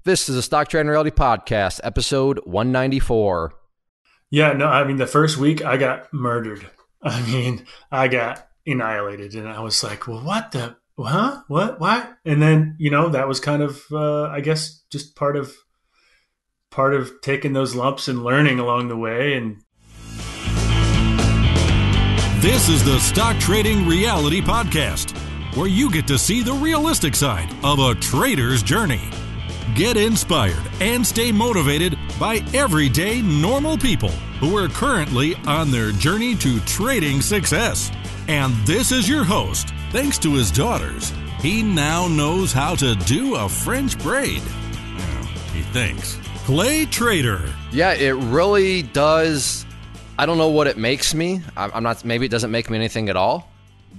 This is a Stock Trading Reality Podcast, episode 194. Yeah, no, I mean, the first week I got murdered. I mean, I got annihilated, and I was like, well, what the, huh? What? And then, that was kind of, I guess, just part of taking those lumps and learning along the way. And this is the Stock Trading Reality Podcast, where you get to see the realistic side of a trader's journey. Get inspired and stay motivated by everyday normal people who are currently on their journey to trading success. And this is your host. Thanks to his daughters, he now knows how to do a French braid. Well, he thinks. Clay Trader. Yeah, it really does. I don't know what it makes me. I'm not. Maybe it doesn't make me anything at all.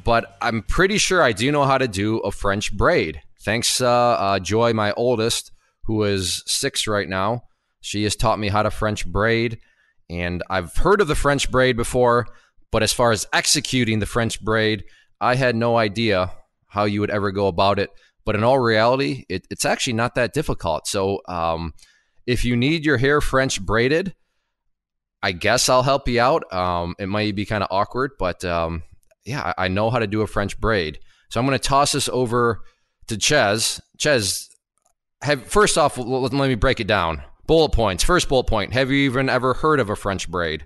But I'm pretty sure I do know how to do a French braid. Thanks, Joy, my oldest, who is 6 right now. She has taught me how to French braid, and I've heard of the French braid before, but as far as executing the French braid, I had no idea how you would ever go about it. But in all reality, it's actually not that difficult. So if you need your hair French braided, I guess I'll help you out. It might be kind of awkward, but yeah, I know how to do a French braid. So I'm going to toss this over to Ches. Ches, first off, let me break it down. Bullet points. First bullet point. Have you even ever heard of a French braid?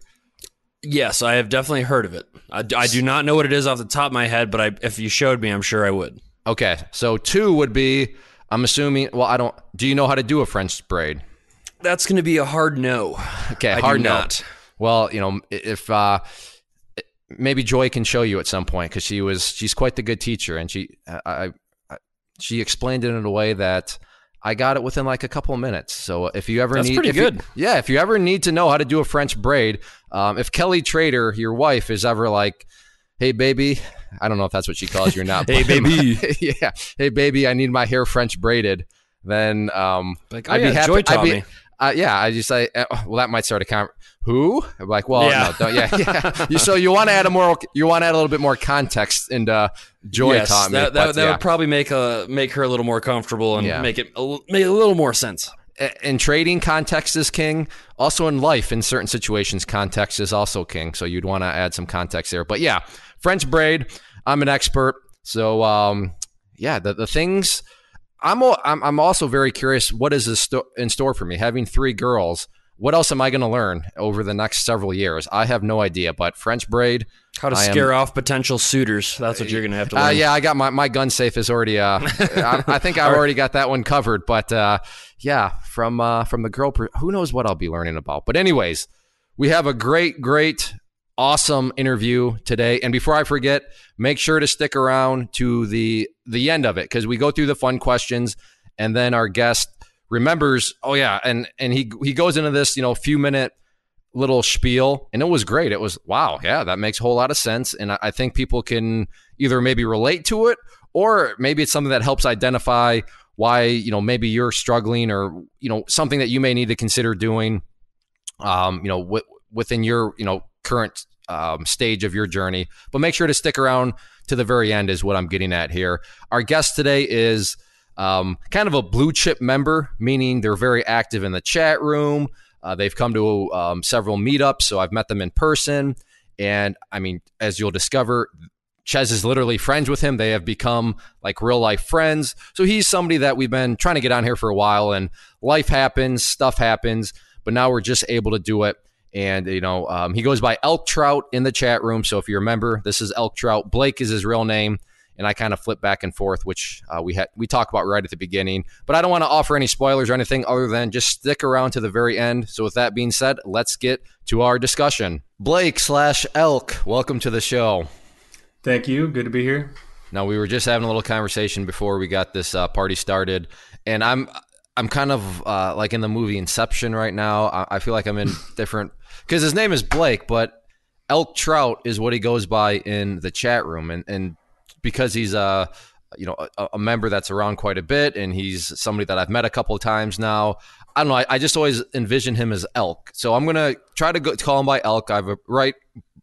Yes, I have definitely heard of it. I do not know what it is off the top of my head, but if you showed me, I'm sure I would. Okay, so 2 would be, I'm assuming, do you know how to do a French braid? That's going to be a hard no. Okay, I hard do no. Not. Well, if maybe Joy can show you at some point, because she's quite the good teacher, and she explained it in a way that I got it within like a couple of minutes. So if you ever That's pretty good. If you ever need to know how to do a French braid, if Kelly Trader, your wife, is ever like, hey, baby, I don't know if that's what she calls you or not. Hey, baby. Yeah. Hey, baby, I need my hair French braided. Then I'd be happy. Joy taught me. I just say, well, that might start a conversation. Who? I'm like, well, yeah. No, don't. Yeah. So you want to add a little bit more context into Joy taught me. That would probably make her a little more comfortable and make a little more sense. In trading, context is king. Also in life, in certain situations, context is also king. So you'd want to add some context there. But yeah, French braid. I'm an expert. So the things. I'm also very curious. What is in store for me? Having 3 girls. What else am I going to learn over the next several years? I have no idea, but French braid. How to scare off potential suiters. That's what you're going to have to learn. Yeah, I got my gun safe is already, I think I've already got that one covered. But from the girl, who knows what I'll be learning about. But anyways, we have a great, awesome interview today. And before I forget, make sure to stick around to the end of it, because we go through the fun questions, and then our guest remembers, and he goes into this, few minute little spiel, and it was great. It was, wow, yeah, that makes a whole lot of sense. And I think people can either maybe relate to it, or maybe it's something that helps identify why, maybe you're struggling, or, something that you may need to consider doing, within your, current stage of your journey. But make sure to stick around to the very end is what I'm getting at here. Our guest today is kind of a blue chip member, meaning they're very active in the chat room. They've come to several meetups, so I've met them in person. And I mean, as you'll discover, Ches is literally friends with him. They have become like real life friends. So he's somebody that we've been trying to get on here for a while, and life happens, stuff happens, but now we're just able to do it. And, he goes by ElkTrout in the chat room. So if you remember, this is ElkTrout. Blake is his real name. And I kind of flip back and forth, which we talk about right at the beginning. But I don't want to offer any spoilers or anything other than just stick around to the very end. So with that being said, let's get to our discussion. Blake/Elk, welcome to the show. Thank you. Good to be here. Now, we were just having a little conversation before we got this party started. And I'm kind of like in the movie Inception right now. I feel like I'm in different, because his name is Blake, but ElkTrout is what he goes by in the chat room. And because he's a member that's around quite a bit, and he's somebody that I've met a couple of times now. I don't know. I just always envision him as Elk. So I'm going to try to call him by Elk. Right,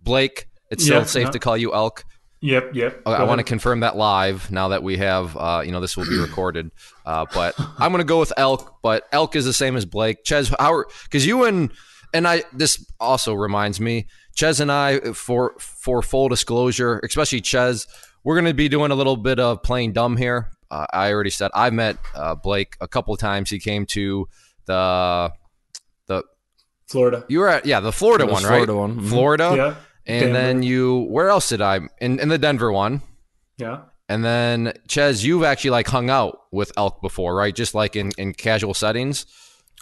Blake? It's still safe to call you Elk? Yep. I want to confirm that live now that we have, this will be recorded. But I'm going to go with Elk, but Elk is the same as Blake. Ches, because you and I, this also reminds me, Ches and I, for full disclosure, especially Ches, we're going to be doing a little bit of playing dumb here. I already said I met Blake a couple of times. He came to the Florida. You were at the Florida one, right? Florida one. Mm-hmm. Florida. Yeah. And Denver. then where else did I? In the Denver one. Yeah. And then Ches, you've actually like hung out with elk before, right? Just like in casual settings.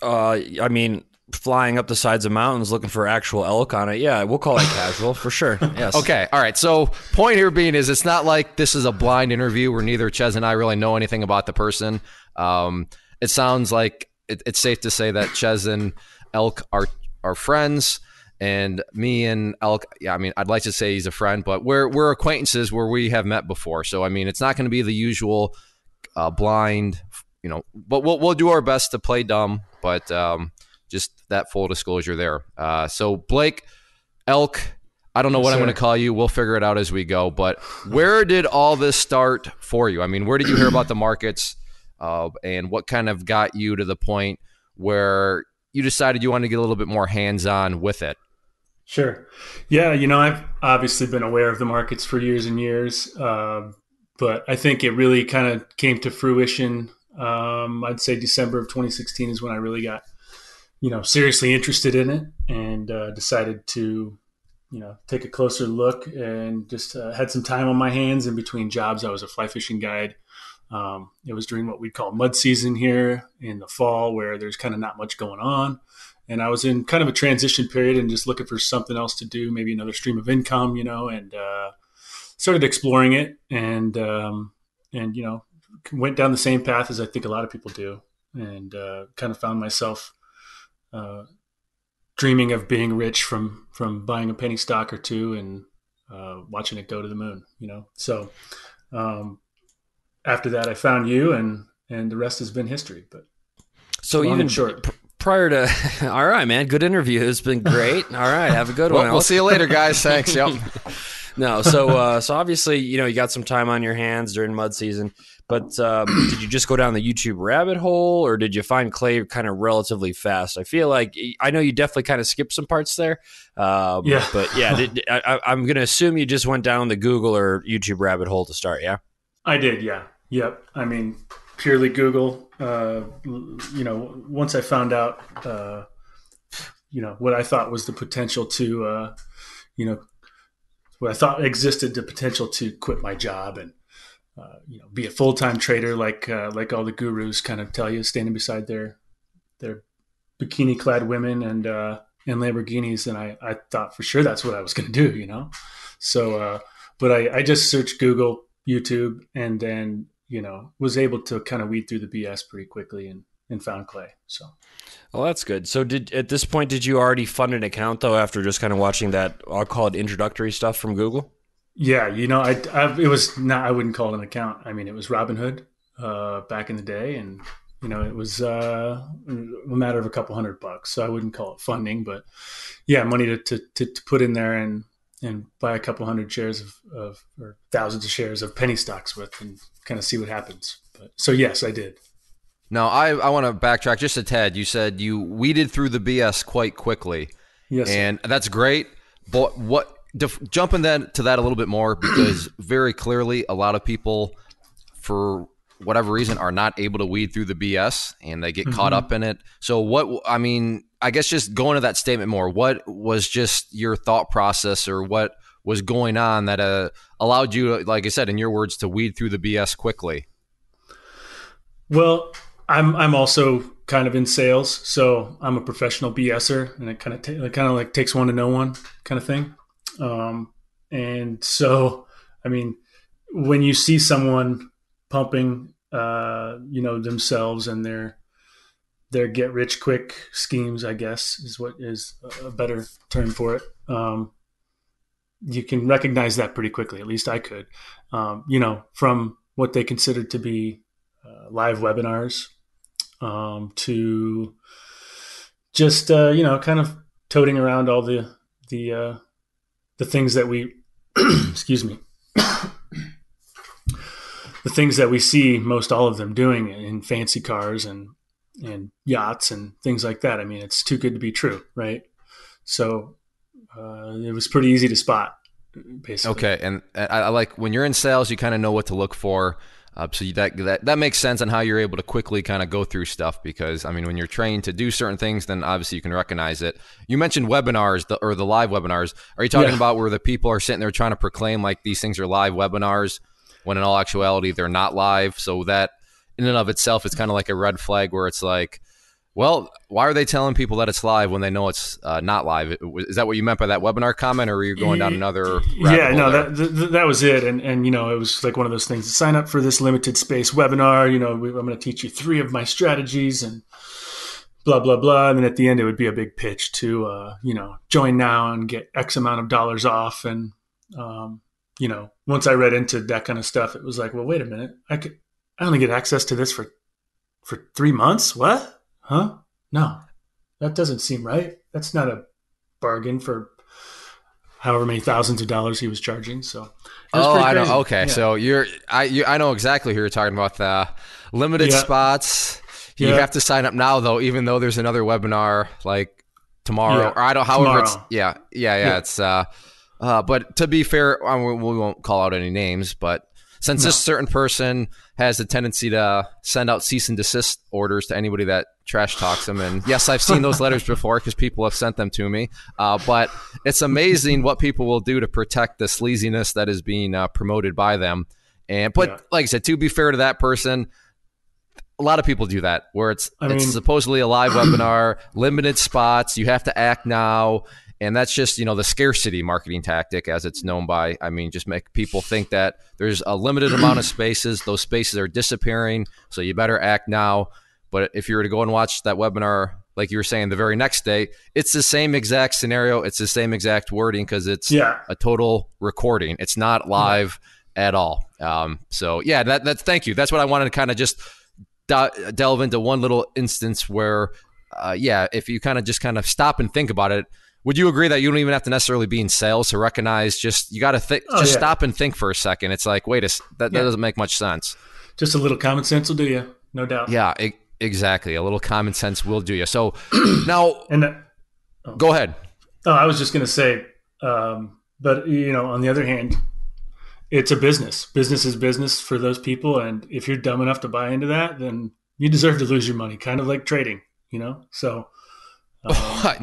I mean, flying up the sides of mountains looking for actual elk on it. Yeah, we'll call it casual for sure. Yes. Okay. All right. So point here being is it's not like this is a blind interview where neither Ches and I really know anything about the person. It sounds like it's safe to say that Ches and elk are friends. And me and Elk, yeah, I mean, I'd like to say he's a friend, but we're acquaintances where we have met before. So, I mean, it's not going to be the usual blind, but we'll do our best to play dumb, but just that full disclosure there. So, Blake, Elk, I don't know what I'm going to call you. We'll figure it out as we go. But where did all this start for you? I mean, where did you hear about the markets and what kind of got you to the point where you decided you wanted to get a little bit more hands-on with it? Sure. Yeah, I've obviously been aware of the markets for years and years, but I think it really kind of came to fruition. I'd say December of 2016 is when I really got, seriously interested in it and decided to, take a closer look and just had some time on my hands in between jobs. I was a fly fishing guide. It was during what we call mud season here in the fall where there's kind of not much going on. And I was in kind of a transition period and just looking for something else to do, maybe another stream of income, and started exploring it and went down the same path as I think a lot of people do and kind of found myself dreaming of being rich from buying a penny stock or two and watching it go to the moon, So after that, I found you and the rest has been history. But so even short. Prior to, all right, man, good interview. It's been great. All right, have a good one. We'll see you later, guys. Thanks. Yep. No, so obviously, you got some time on your hands during mud season, but did you just go down the YouTube rabbit hole, or did you find clay kind of relatively fast? I feel like I know you definitely kind of skipped some parts there. Yeah. But yeah, I'm going to assume you just went down the Google or YouTube rabbit hole to start. Yeah. I did. Yeah. Yep. I mean, purely Google. Once I found out, what I thought was the potential to, what I thought existed, the potential to quit my job and, be a full-time trader like all the gurus kind of tell you, standing beside their bikini-clad women and Lamborghinis. And I thought for sure that's what I was going to do, So, but I just searched Google, YouTube, and then, was able to kind of weed through the BS pretty quickly and found clay. So, well, that's good. So at this point, did you already fund an account though, after just kind of watching that, I'll call it introductory stuff from Google? Yeah. It was not, I wouldn't call it an account. I mean, it was Robinhood back in the day. And, it was a matter of a couple $100. So I wouldn't call it funding, but yeah, money to put in there and buy a couple hundred shares of or thousands of shares of penny stocks with and kind of see what happens. But so yes, I did. Now I want to backtrack just a tad. You said you weeded through the BS quite quickly. Yes. And that's great. But jumping then to that a little bit more, because very clearly a lot of people for whatever reason are not able to weed through the BS and they get caught up in it. So I guess just going to that statement more, what was just your thought process or what was going on that allowed you, like I said, in your words, to weed through the BS quickly? Well, I'm also kind of in sales, so I'm a professional BSer, and it kind of like takes one to know one kind of thing. And so, I mean, when you see someone pumping, themselves and their get rich quick schemes, I guess is what is a better term for it. You can recognize that pretty quickly. At least I could, from what they considered to be live webinars to just, kind of toting around all the things that we, excuse me, the things that we see most all of them doing in fancy cars and yachts and things like that. I mean, it's too good to be true, right? So it was pretty easy to spot, basically. Okay, and I like when you're in sales, you kind of know what to look for. So that makes sense on how you're able to quickly kind of go through stuff, because I mean, when you're trained to do certain things, then obviously you can recognize it. You mentioned webinars or the live webinars. Are you talking about where the people are sitting there trying to proclaim like these things are live webinars when in all actuality they're not live? So that in and of itself is kind of like a red flag where it's like, well, why are they telling people that it's live when they know it's not live? Is that what you meant by that webinar comment, or were you going down another rabbit hole there? That was it. And you know, it was like one of those things. Sign up for this limited space webinar. You know, I'm going to teach you 3 of my strategies and blah, blah, blah. And then at the end, it would be a big pitch to, you know, join now and get X amount of dollars off. And, you know, once I read into that kind of stuff, it was like, well, wait a minute. I only get access to this for 3 months. What? Huh? No, that doesn't seem right. That's not a bargain for however many thousands of dollars he was charging. So, I know. Okay, yeah. So I know exactly who you're talking about. The limited spots. You have to sign up now, though, even though there's another webinar like tomorrow, or I don't. However, tomorrow. It's but to be fair, we won't call out any names, but since this certain person has a tendency to send out cease and desist orders to anybody that trash talks them. And yes, I've seen those letters before because people have sent them to me. But it's amazing what people will do to protect the sleaziness that is being promoted by them. But like I said, to be fair to that person, a lot of people do that where it's supposedly a live webinar, limited spots. You have to act now. And that's just, you know, the scarcity marketing tactic as it's known by. I mean, just make people think that there's a limited amount of spaces. Those spaces are disappearing, so you better act now. But if you were to go and watch that webinar, like you were saying, the very next day, it's the same exact scenario. It's the same exact wording because it's a total recording. It's not live at all. So, yeah, that's thank you. That's what I wanted to kind of just delve into one little instance where, if you kind of stop and think about it, would you agree that you don't even have to necessarily be in sales to recognize you got to stop and think for a second. It's like, wait, that doesn't make much sense. Just a little common sense will do you, no doubt. Yeah, exactly. A little common sense will do you. So now, go ahead. Oh, I was just going to say, but you know, on the other hand, it's a business. Business is business for those people. And if you're dumb enough to buy into that, then you deserve to lose your money, kind of like trading, you know? So I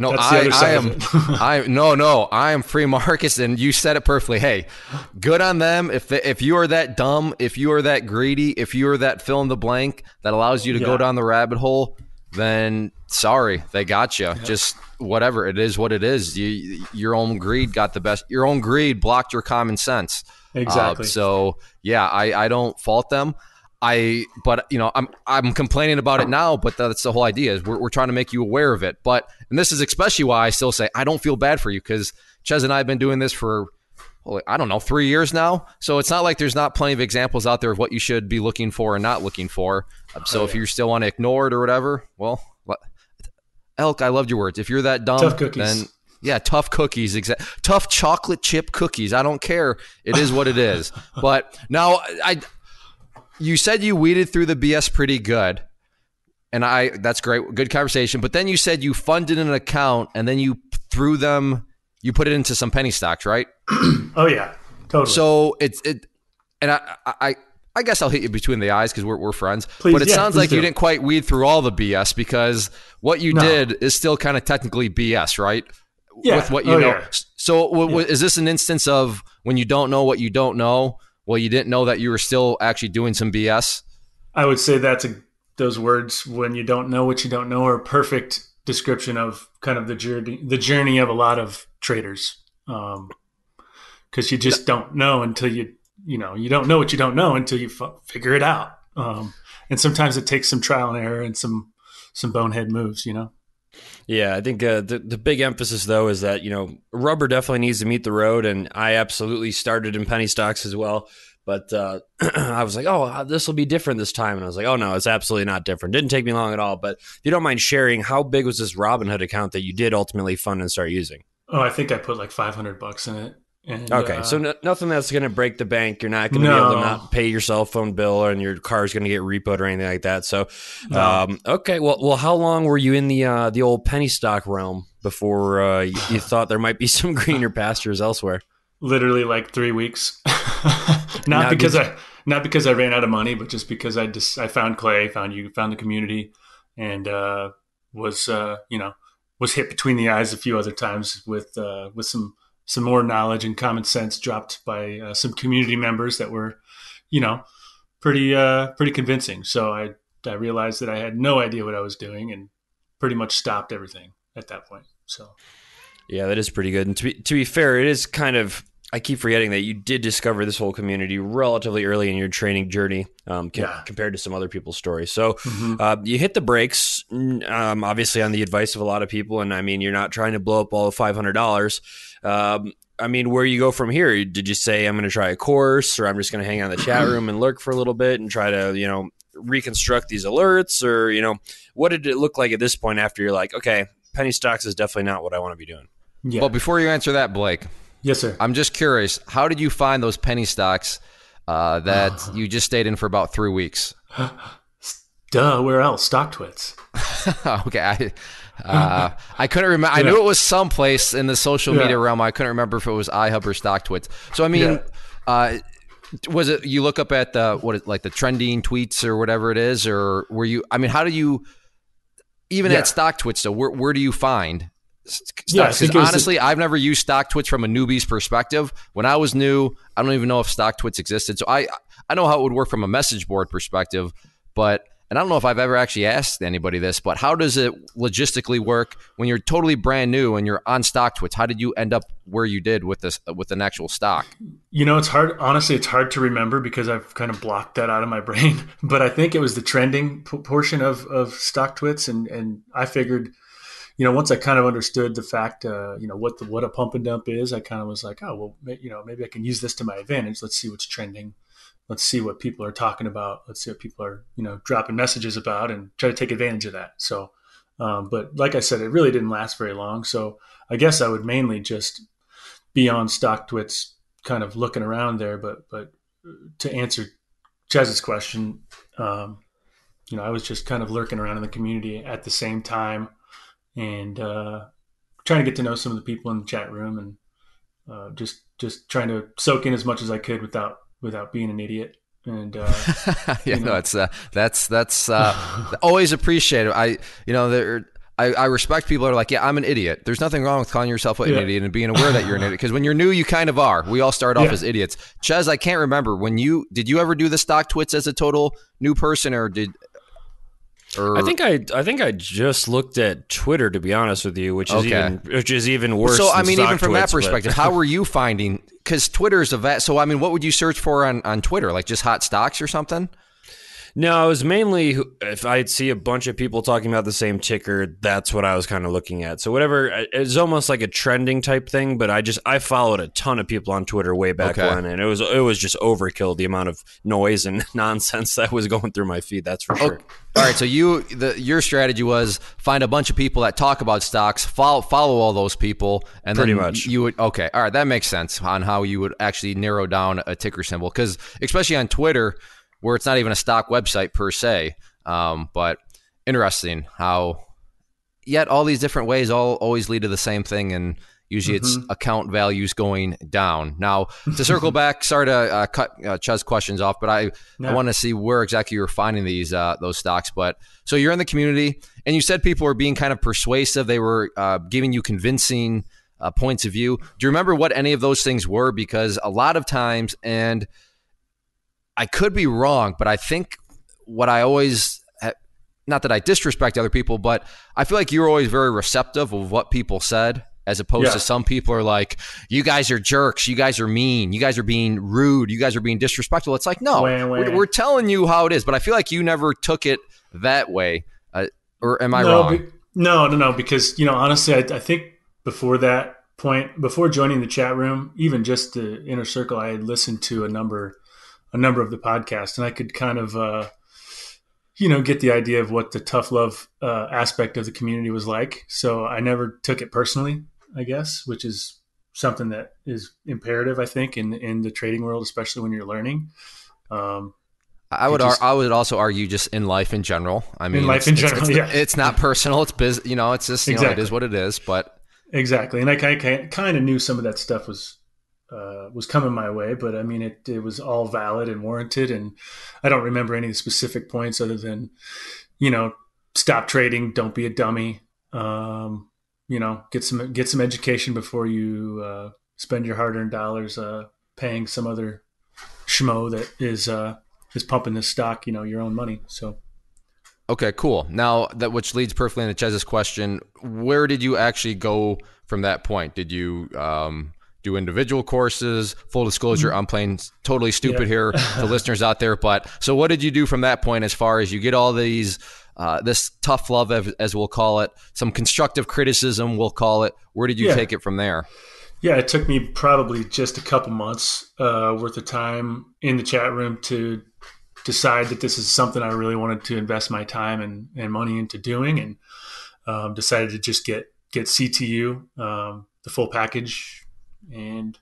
am free markets, and you said it perfectly. Hey, good on them. If you are that dumb, if you are that greedy, if you are that fill in the blank that allows you to go down the rabbit hole, then sorry, they got you. Just whatever, it is what it is. Your own greed got the best. Your own greed blocked your common sense. Exactly. I don't fault them. But you know, I'm complaining about it now, but that's the whole idea is we're trying to make you aware of it. But, and this is especially why I still say, I don't feel bad for you, because Ches and I have been doing this for, 3 years now. So it's not like there's not plenty of examples out there of what you should be looking for and not looking for. If you still want to ignore it or whatever, well, Elk, I loved your words. If you're that dumb, tough cookies. Then tough cookies, tough chocolate chip cookies. I don't care. It is what it is. But now you said you weeded through the BS pretty good, and that's great, good conversation. But then you said you funded an account, and then you you put it into some penny stocks, right? Oh yeah, totally. So and I guess I'll hit you between the eyes because we're friends. But it sounds like you didn't quite weed through all the BS, because what you did is still kind of technically BS, right? Yeah. With what you know. Yeah. So is this an instance of when you don't know what you don't know? Well, you didn't know that you were still actually doing some BS? I would say those words, when you don't know what you don't know, are a perfect description of kind of the journey of a lot of traders. Because you just don't know until you don't know what you don't know until you figure it out. And sometimes it takes some trial and error and some bonehead moves, you know? Yeah, I think the big emphasis, though, is that, rubber definitely needs to meet the road, and I absolutely started in penny stocks as well. But I was like, oh, this will be different this time. And I was like, oh, no, it's absolutely not different. Didn't take me long at all. But if you don't mind sharing, how big was this Robinhood account that you did ultimately fund and start using? Oh, I think I put like $500 in it. And, Okay, so nothing that's going to break the bank. You're not going to be able to not pay your cell phone bill, and your car's going to get repoed or anything like that. So, okay. Well, how long were you in the old penny stock realm before you thought there might be some greener pastures elsewhere? Literally like 3 weeks. Not because I ran out of money, but just because I found Clay, found you, found the community, and was hit between the eyes a few other times with some more knowledge and common sense dropped by some community members that were, pretty convincing. So I realized that I had no idea what I was doing and pretty much stopped everything at that point. So. Yeah, that is pretty good. And to be fair, it is kind of, I keep forgetting that you did discover this whole community relatively early in your training journey compared to some other people's stories. So you hit the brakes, obviously on the advice of a lot of people. And I mean, you're not trying to blow up all the $500. I mean, where you go from here? Did you say, I'm going to try a course, or I'm just going to hang out in the chat room and lurk for a little bit and try to, reconstruct these alerts? Or, what did it look like at this point after you're like, okay, penny stocks is definitely not what I want to be doing? Yeah. Well, before you answer that, Blake. Yes, sir. I'm just curious, how did you find those penny stocks that you just stayed in for about 3 weeks? Duh, where else? StockTwits. Okay, I couldn't remember. I knew it was someplace in the social media realm. I couldn't remember if it was iHub or StockTwits. So I mean, was it you look up at the trending tweets or whatever it is, or were you? I mean, how do you even at StockTwits? So where do you find? Because honestly, I've never used StockTwits from a newbie's perspective. When I was new, I don't even know if StockTwits existed. So I know how it would work from a message board perspective, and I don't know if I've ever actually asked anybody this, but how does it logistically work when you're totally brand new and you're on StockTwits? How did you end up where you did with an actual stock? It's hard. Honestly, it's hard to remember because I've kind of blocked that out of my brain. But I think it was the trending portion of StockTwits, and I figured, once I kind of understood the fact, what a pump and dump is, I kind of was like, oh, well, maybe I can use this to my advantage. Let's see what's trending. Let's see what people are talking about. Let's see what people are, dropping messages about, and try to take advantage of that. So, but like I said, it really didn't last very long. So I guess I would mainly just be on StockTwits, kind of looking around there. But to answer Chez's question, I was just kind of lurking around in the community at the same time, and trying to get to know some of the people in the chat room, and just trying to soak in as much as I could without being an idiot. And that's always appreciated. I respect people that are like, yeah, I'm an idiot. There's nothing wrong with calling yourself an idiot and being aware that you're an idiot, because when you're new, you kind of are. We all start off as idiots. Chez, I can't remember, did you ever do the StockTwits as a total new person, or did? I think I just looked at Twitter, to be honest with you, which is even worse. So I mean, even from that StockTwits, perspective, how were you finding? Because Twitter is so I mean, what would you search for on Twitter? Like just hot stocks or something? No, it was mainly if I'd see a bunch of people talking about the same ticker, that's what I was kind of looking at. So whatever, it's almost like a trending type thing, but I followed a ton of people on Twitter way back when, and it was just overkill, the amount of noise and nonsense that was going through my feed, that's for sure. All right, so your strategy was find a bunch of people that talk about stocks, follow all those people, and pretty then much you would, okay, all right, that makes sense on how you would actually narrow down a ticker symbol, because especially on Twitter, where it's not even a stock website per se. But interesting how yet all these different ways always lead to the same thing, and usually it's account values going down. Now, to circle back, sorry to cut Chez questions off, but I want to see where exactly you're finding those stocks. But so you're in the community, and you said people were being kind of persuasive. They were giving you convincing points of view. Do you remember what any of those things were? Because a lot of times, and I could be wrong, but I think what I always, not that I disrespect other people, but I feel like you're always very receptive of what people said, as opposed to some people are like, you guys are jerks, you guys are mean, you guys are being rude, you guys are being disrespectful. It's like, no, we're telling you how it is. But I feel like you never took it that way. Or am I wrong? No, because, honestly, I think before that point, before joining the chat room, even just the inner circle, I had listened to a number of the podcasts, and I could kind of, get the idea of what the tough love aspect of the community was like. So I never took it personally, I guess, which is something that is imperative, I think, in the trading world, especially when you're learning. I would also argue just in life in general. I mean, it's not personal. It's business. It's just it is what it is. But exactly, and I kind of knew some of that stuff was coming my way, but I mean, it was all valid and warranted, and I don't remember any specific points other than, stop trading, don't be a dummy, get some education before you spend your hard-earned dollars paying some other schmo that is pumping this stock, your own money. So. Okay, cool. Now which leads perfectly into Chez's question. Where did you actually go from that point? Did you do individual courses? Full disclosure, I'm playing totally stupid here to listeners out there. But so what did you do from that point as far as you get all these, this tough love, as we'll call it, some constructive criticism, we'll call it. Where did you take it from there? Yeah, it took me probably just a couple months worth of time in the chat room to decide that this is something I really wanted to invest my time and money into doing, and decided to just get CTU, the full package, and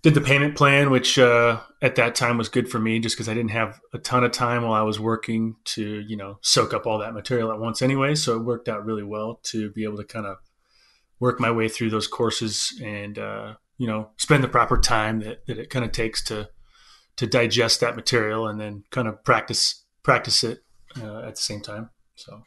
did the payment plan, which at that time was good for me just because I didn't have a ton of time while I was working to, soak up all that material at once anyway. So it worked out really well to be able to kind of work my way through those courses and, spend the proper time that it kind of takes to digest that material and then kind of practice it at the same time. So,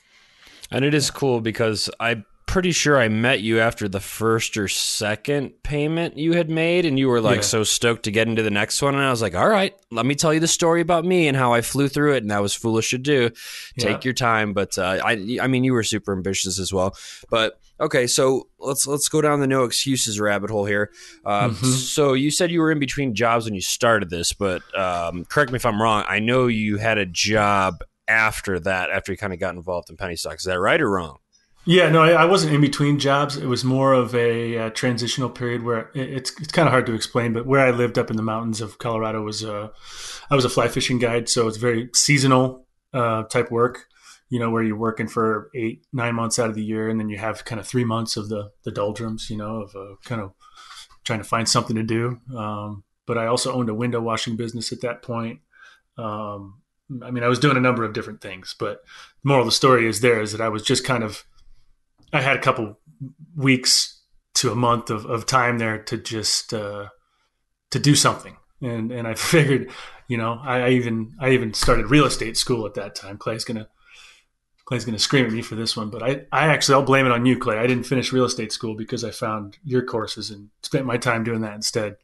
and it is cool because I'm pretty sure I met you after the first or second payment you had made, and you were so stoked to get into the next one. And I was like, all right, let me tell you the story about me and how I flew through it, and that was foolish to do. Take your time. But I mean, you were super ambitious as well. But okay, so let's go down the no excuses rabbit hole here. So you said you were in between jobs when you started this, but correct me if I'm wrong. I know you had a job after that, after you kind of got involved in penny stocks. Is that right or wrong? Yeah, no, I wasn't in between jobs. It was more of a transitional period where it's kind of hard to explain, but where I lived up in the mountains of Colorado was I was a fly fishing guide, so it's very seasonal type work, where you're working for 8-9 months out of the year, and then you have kind of 3 months of the doldrums, of kind of trying to find something to do. But I also owned a window washing business at that point. I was doing a number of different things, but the moral of the story is that I was just I had a couple weeks to a month of time there to just to do something, and I figured, I even started real estate school at that time. Clay's gonna scream at me for this one, but I'll blame it on you, Clay. I didn't finish real estate school because I found your courses and spent my time doing that instead.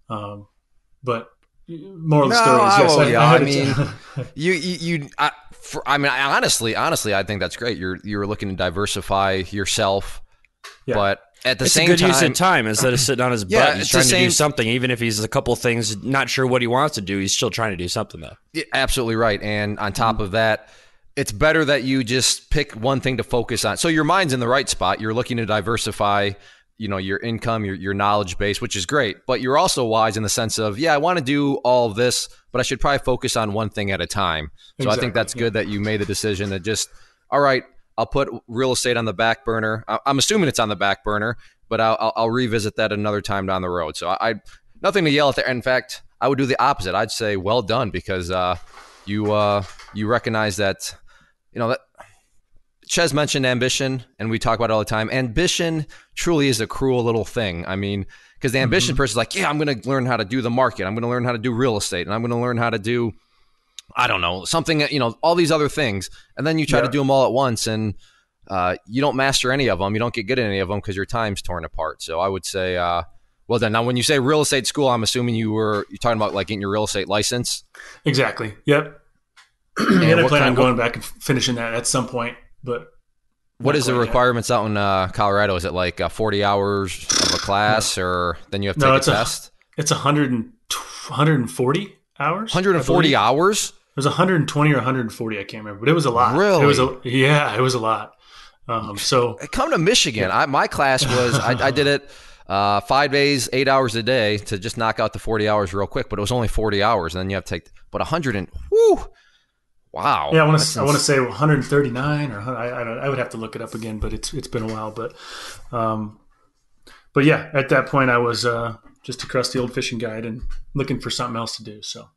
But moral of the story is yes. Honestly, I think that's great. You were looking to diversify yourself, but at the same time, it's a good use of time instead of sitting on his butt. He's trying to do something, even if he's a couple things not sure what he wants to do. He's still trying to do something, though. Yeah, absolutely right. And on top of that, it's better that you just pick one thing to focus on. So your mind's in the right spot. You're looking to diversify, your income, your knowledge base, which is great. But you're also wise in the sense of, I want to do all of this, but I should probably focus on one thing at a time. So I think that's good that you made the decision to just, all right, I'll put real estate on the back burner. I'm assuming it's on the back burner, but I'll revisit that another time down the road. So I nothing to yell at there. In fact, I would do the opposite. I'd say, well done, because you recognize that, that Chez mentioned ambition, and we talk about it all the time. Ambition truly is a cruel little thing. I mean, because the ambition person is like, I'm going to learn how to do the market. I'm going to learn how to do real estate, and I'm going to learn how to do, I don't know, something, all these other things. And then you try to do them all at once, and you don't master any of them. You don't get good at any of them because your time's torn apart. So I would say, well done. Now, when you say real estate school, I'm assuming you're talking about like getting your real estate license? Exactly. Yep. And I plan on going back and finishing that at some point. But what is the requirements out in Colorado? Is it like 40 hours of a class, or then you have to take a test? It's 140 hours. 140 hours? It was 120 or 140. I can't remember, but it was a lot. Really? It was a lot. So come to Michigan. My class was I did it 5 days, 8 hours a day to just knock out the 40 hours real quick. But it was only 40 hours, and then you have to take. But 100 and whoo. Wow. Yeah, I want to say 139 or I would have to look it up again, but it's been a while. But but yeah, at that point I was just a crusty old fishing guide and looking for something else to do. So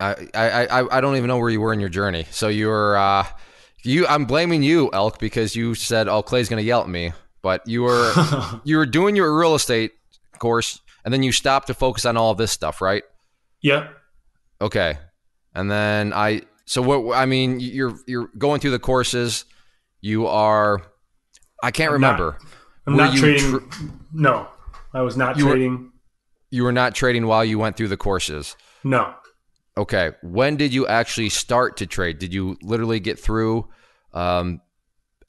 I don't even know where you were in your journey. So you were I'm blaming you, Elk, because you said, "Oh, Clay's going to yell at me." But you were doing your real estate course, and then you stopped to focus on all of this stuff, right? Yeah. Okay. And then you're going through the courses. You are. I can't remember. I'm not trading. No, I was not trading. You were not trading while you went through the courses. No. Okay. When did you actually start to trade? Did you literally get through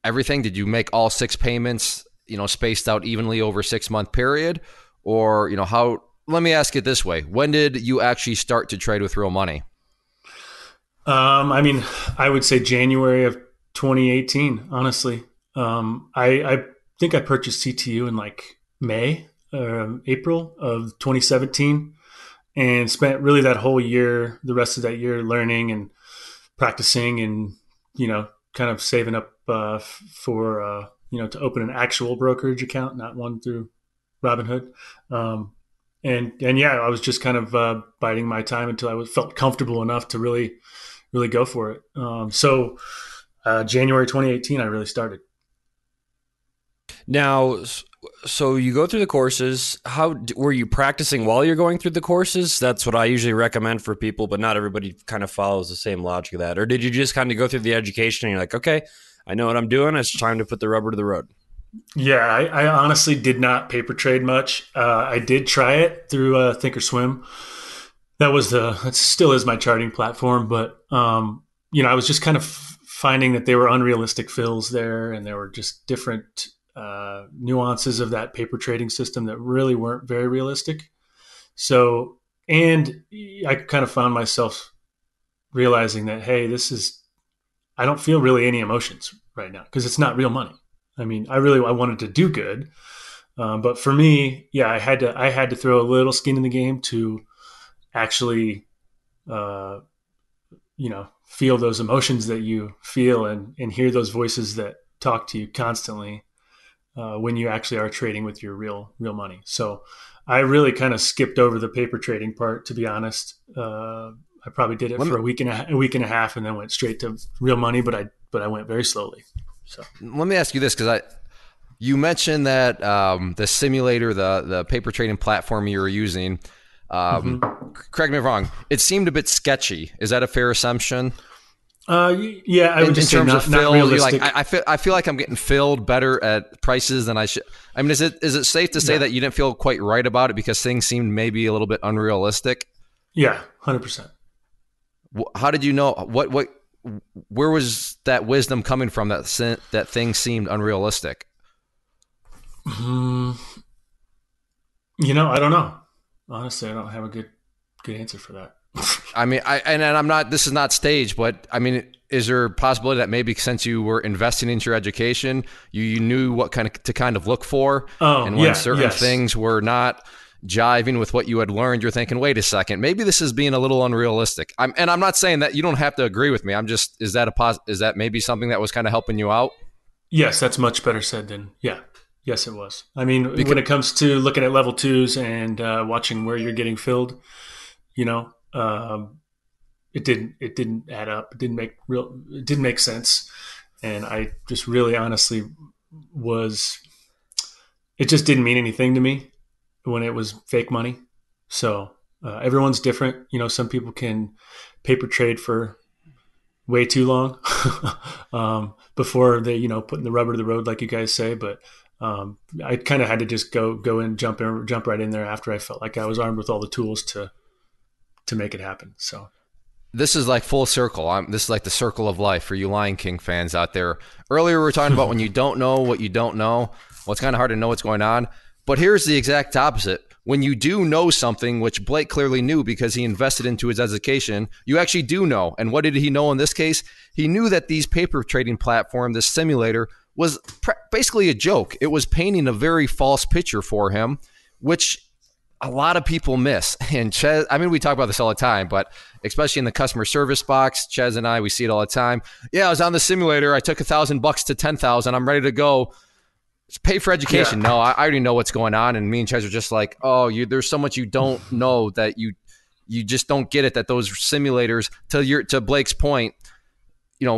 everything? Did you make all 6 payments, spaced out evenly over a 6-month period? Or, how, let me ask it this way. When did you actually start to trade with real money? I would say January of 2018, honestly. I think I purchased CTU in like May or April of 2017 and spent really that whole year, the rest of that year learning and practicing and, kind of saving up for to open an actual brokerage account, not one through Robinhood. And yeah, I was just kind of biding my time until I felt comfortable enough to really, really go for it. So January 2018, I really started. Now, so you go through the courses. How were you practicing while you're going through the courses? That's what I usually recommend for people, but not everybody kind of follows the same logic of that. Or did you just kind of go through the education and you're like, okay, I know what I'm doing. It's time to put the rubber to the road. Yeah, I honestly did not paper trade much. I did try it through Thinkorswim. That still is my charting platform, but I was just kind of finding that there were unrealistic fills there, and there were just different nuances of that paper trading system that really weren't very realistic. So, and I kind of found myself realizing that, hey, I don't feel really any emotions right now because it's not real money. I mean, I wanted to do good. But for me, yeah, I had to throw a little skin in the game to actually, feel those emotions that you feel and hear those voices that talk to you constantly when you actually are trading with your real money. So I really kind of skipped over the paper trading part, to be honest. I probably did it for a week and a half, and then went straight to real money. But I went very slowly. So let me ask you this, because you mentioned that the simulator, the paper trading platform you were using. Correct me if I'm wrong. It seemed a bit sketchy. Is that a fair assumption? Yeah, I would just say not realistic. I feel like I'm getting filled better at prices than I should. I mean, is it safe to say that you didn't feel quite right about it because things seemed maybe a little bit unrealistic? Yeah, 100%. How did you know? Where was that wisdom coming from that things seemed unrealistic? I don't know. Honestly, I don't have a good answer for that. I mean, I'm not. This is not staged, but I mean, is there a possibility that maybe since you were investing into your education, you knew what to look for, and when certain things were not jiving with what you had learned, you're thinking, wait a second, maybe this is being a little unrealistic. I'm not saying that you don't have to agree with me. I'm just, is that maybe something that was kind of helping you out? Yes, that's much better said than yeah. Yes, it was. I mean, when it comes to looking at level 2s and watching where you're getting filled, it didn't add up. It didn't make sense. And I just really honestly it just didn't mean anything to me when it was fake money. So everyone's different. Some people can paper trade for way too long before they, putting the rubber to the road, like you guys say. But I kind of had to just go and jump right in there after I felt like I was armed with all the tools to make it happen. So this is like full circle. This is like the circle of life for you Lion King fans out there. Earlier we were talking about when you don't know what you don't know. Well, it's kind of hard to know what's going on. But here's the exact opposite. When you do know something, which Blake clearly knew because he invested into his education, you actually do know. And what did he know in this case? He knew that these paper trading platform, this simulator, was basically a joke. It was painting a very false picture for him, which a lot of people miss. And Ches, we talk about this all the time, but especially in the customer service box, Ches and I, we see it all the time. Yeah, I was on the simulator. I took $1,000 to 10,000. I'm ready to go. pay for education. Yeah. No, I already know what's going on. And me and Chaz are just like, oh, there's so much you don't know that you just don't get it, that those simulators, to Blake's point,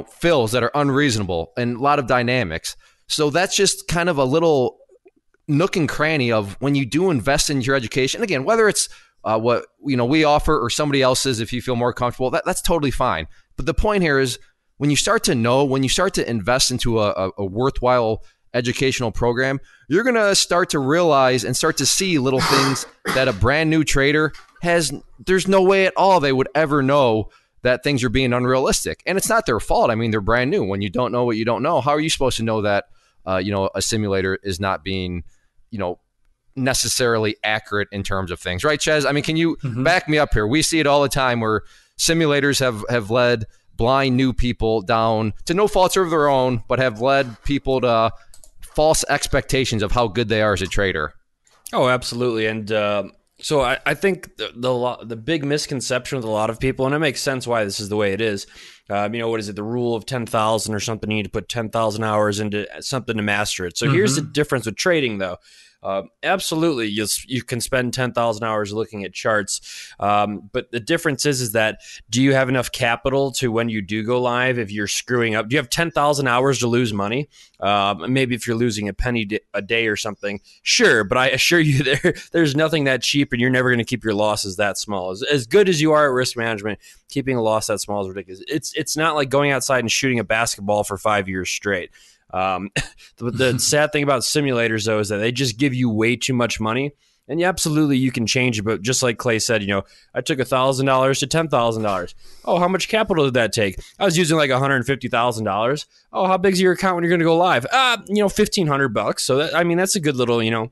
fills that are unreasonable and a lot of dynamics. So that's just kind of a little nook and cranny of when you do invest in your education. Again, whether it's what we offer or somebody else's, if you feel more comfortable, that's totally fine. But the point here is when you start to invest into a worthwhile educational program, you're going to start to realize and start to see little things that a brand new trader there's no way at all they would ever know that things are being unrealistic. And it's not their fault. I mean, they're brand new. When you don't know what you don't know, how are you supposed to know that, a simulator is not being, necessarily accurate in terms of things, right, Chaz? I mean, can you back me up here? We see it all the time where simulators have led blind new people down to no faults of their own, but have led people to false expectations of how good they are as a trader. Oh, absolutely. And so I think the big misconception with a lot of people, and it makes sense why this is the way it is. What is it? The rule of 10,000 or something. You need to put 10,000 hours into something to master it. So here's the difference with trading, though. Absolutely, you can spend 10,000 hours looking at charts, but the difference is that do you have enough capital to when you do go live, if you're screwing up, do you have 10,000 hours to lose money? Maybe if you're losing a penny a day or something, sure, but I assure you there's nothing that cheap, and you're never going to keep your losses that small. As good as you are at risk management, keeping a loss that small is ridiculous. It's not like going outside and shooting a basketball for 5 years straight. The sad thing about simulators, though, is that they just give you way too much money. And absolutely, you can change it. But just like Clay said, I took $1,000 to $10,000. Oh, how much capital did that take? I was using like $150,000. Oh, how big's your account when you're going to go live? $1,500. So that's a good little,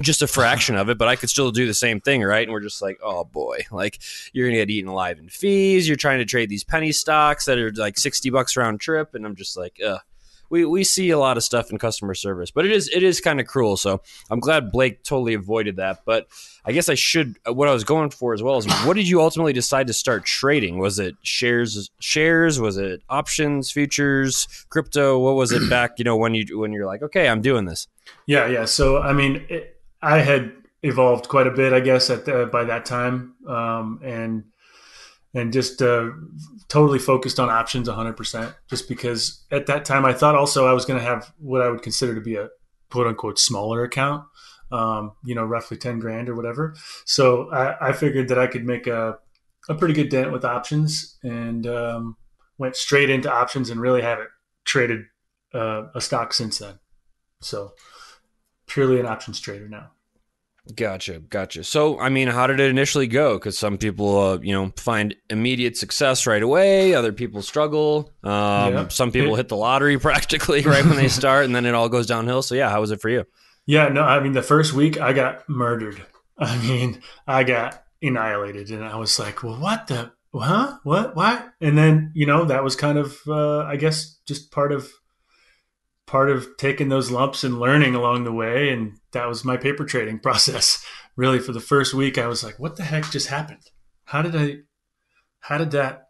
just a fraction of it, but I could still do the same thing, right? And we're just like, oh boy, like you're going to get eaten alive in fees. You're trying to trade these penny stocks that are like $60 round trip. And I'm just like, ugh. We see a lot of stuff in customer service, but it is kind of cruel. So I'm glad Blake totally avoided that. But I guess what I was going for as well is, what did you ultimately decide to start trading? Was it shares? Was it options, futures, crypto? What was it back, when you're like, okay, I'm doing this? Yeah. So, I had evolved quite a bit, I guess, by that time. And just totally focused on options 100%, just because at that time I thought also I was going to have what I would consider to be a quote unquote smaller account, roughly 10 grand or whatever. So I figured that I could make a pretty good dent with options, and went straight into options and really haven't traded a stock since then. So purely an options trader now. Gotcha. So, how did it initially go? Because some people, find immediate success right away. Other people struggle. Some people hit the lottery practically right when they start, and then it all goes downhill. So, yeah, how was it for you? Yeah, no, the first week I got murdered. I got annihilated, and I was like, well, what the, huh? What? And then, that was kind of, I guess, just part of taking those lumps and learning along the way. And that was my paper trading process. Really, for the first week, I was like, what the heck just happened? How did that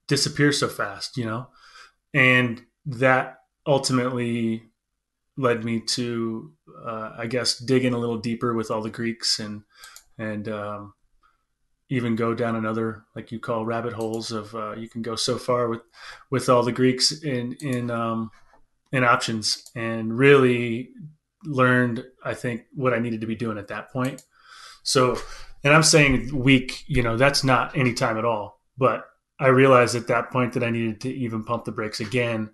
disappear so fast? And that ultimately led me to, I guess, dig in a little deeper with all the Greeks and even go down another, like you call, rabbit holes of, you can go so far with all the Greeks in options, and really learned, I think, what I needed to be doing at that point. So, and I'm saying week, that's not any time at all, but I realized at that point that I needed to even pump the brakes again,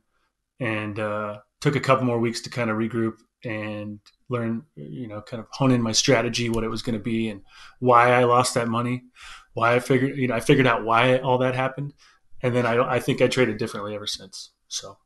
and took a couple more weeks to kind of regroup and learn, kind of hone in my strategy, what it was going to be, and why I lost that money, why I figured out why all that happened. And then I think I traded differently ever since. So.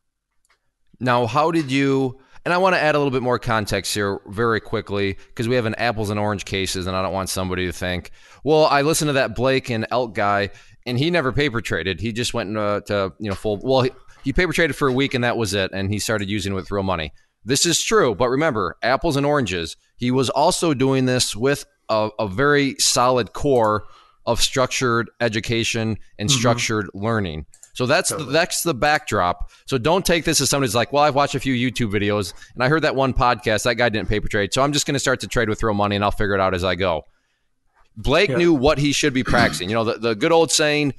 Now, how did you, and I want to add a little bit more context here very quickly, because we have an apples and orange cases, and I don't want somebody to think, well, I listened to that Blake and Elk guy, and he never paper traded. He just went to full, well, he paper traded for a week, and that was it, and he started using it with real money. This is true, but remember, apples and oranges. He was also doing this with a very solid core of structured education and structured learning. So that's the backdrop. So don't take this as somebody who's like, well, I've watched a few YouTube videos and I heard that one podcast, that guy didn't paper trade. So I'm just going to start to trade with real money and I'll figure it out as I go. Blake knew what he should be practicing. You know, the good old saying,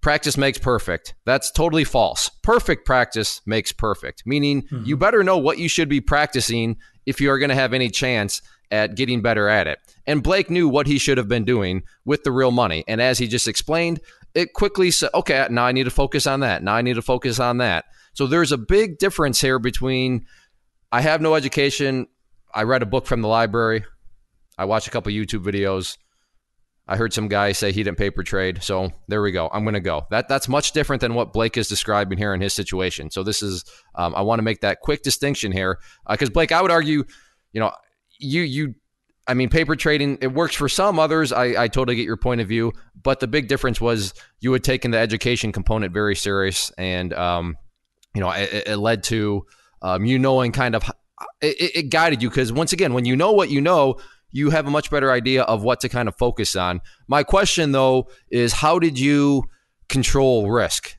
practice makes perfect. That's totally false. Perfect practice makes perfect, meaning you better know what you should be practicing if you are going to have any chance at getting better at it. And Blake knew what he should have been doing with the real money. And as he just explained, it quickly said, okay, now I need to focus on that. Now I need to focus on that. So there's a big difference here between I have no education. I read a book from the library. I watched a couple YouTube videos. I heard some guy say he didn't paper trade. So there we go. I'm going to go. That's much different than what Blake is describing here in his situation. So this is, I want to make that quick distinction here. Because Blake, I would argue, you know, I mean, paper trading, it works for some. Others, I totally get your point of view. But the big difference was you had taken the education component very serious. And, you know, it led to you knowing kind of, it guided you. Because once again, when you know what you know, you have a much better idea of what to kind of focus on. My question, though, is how did you control risk?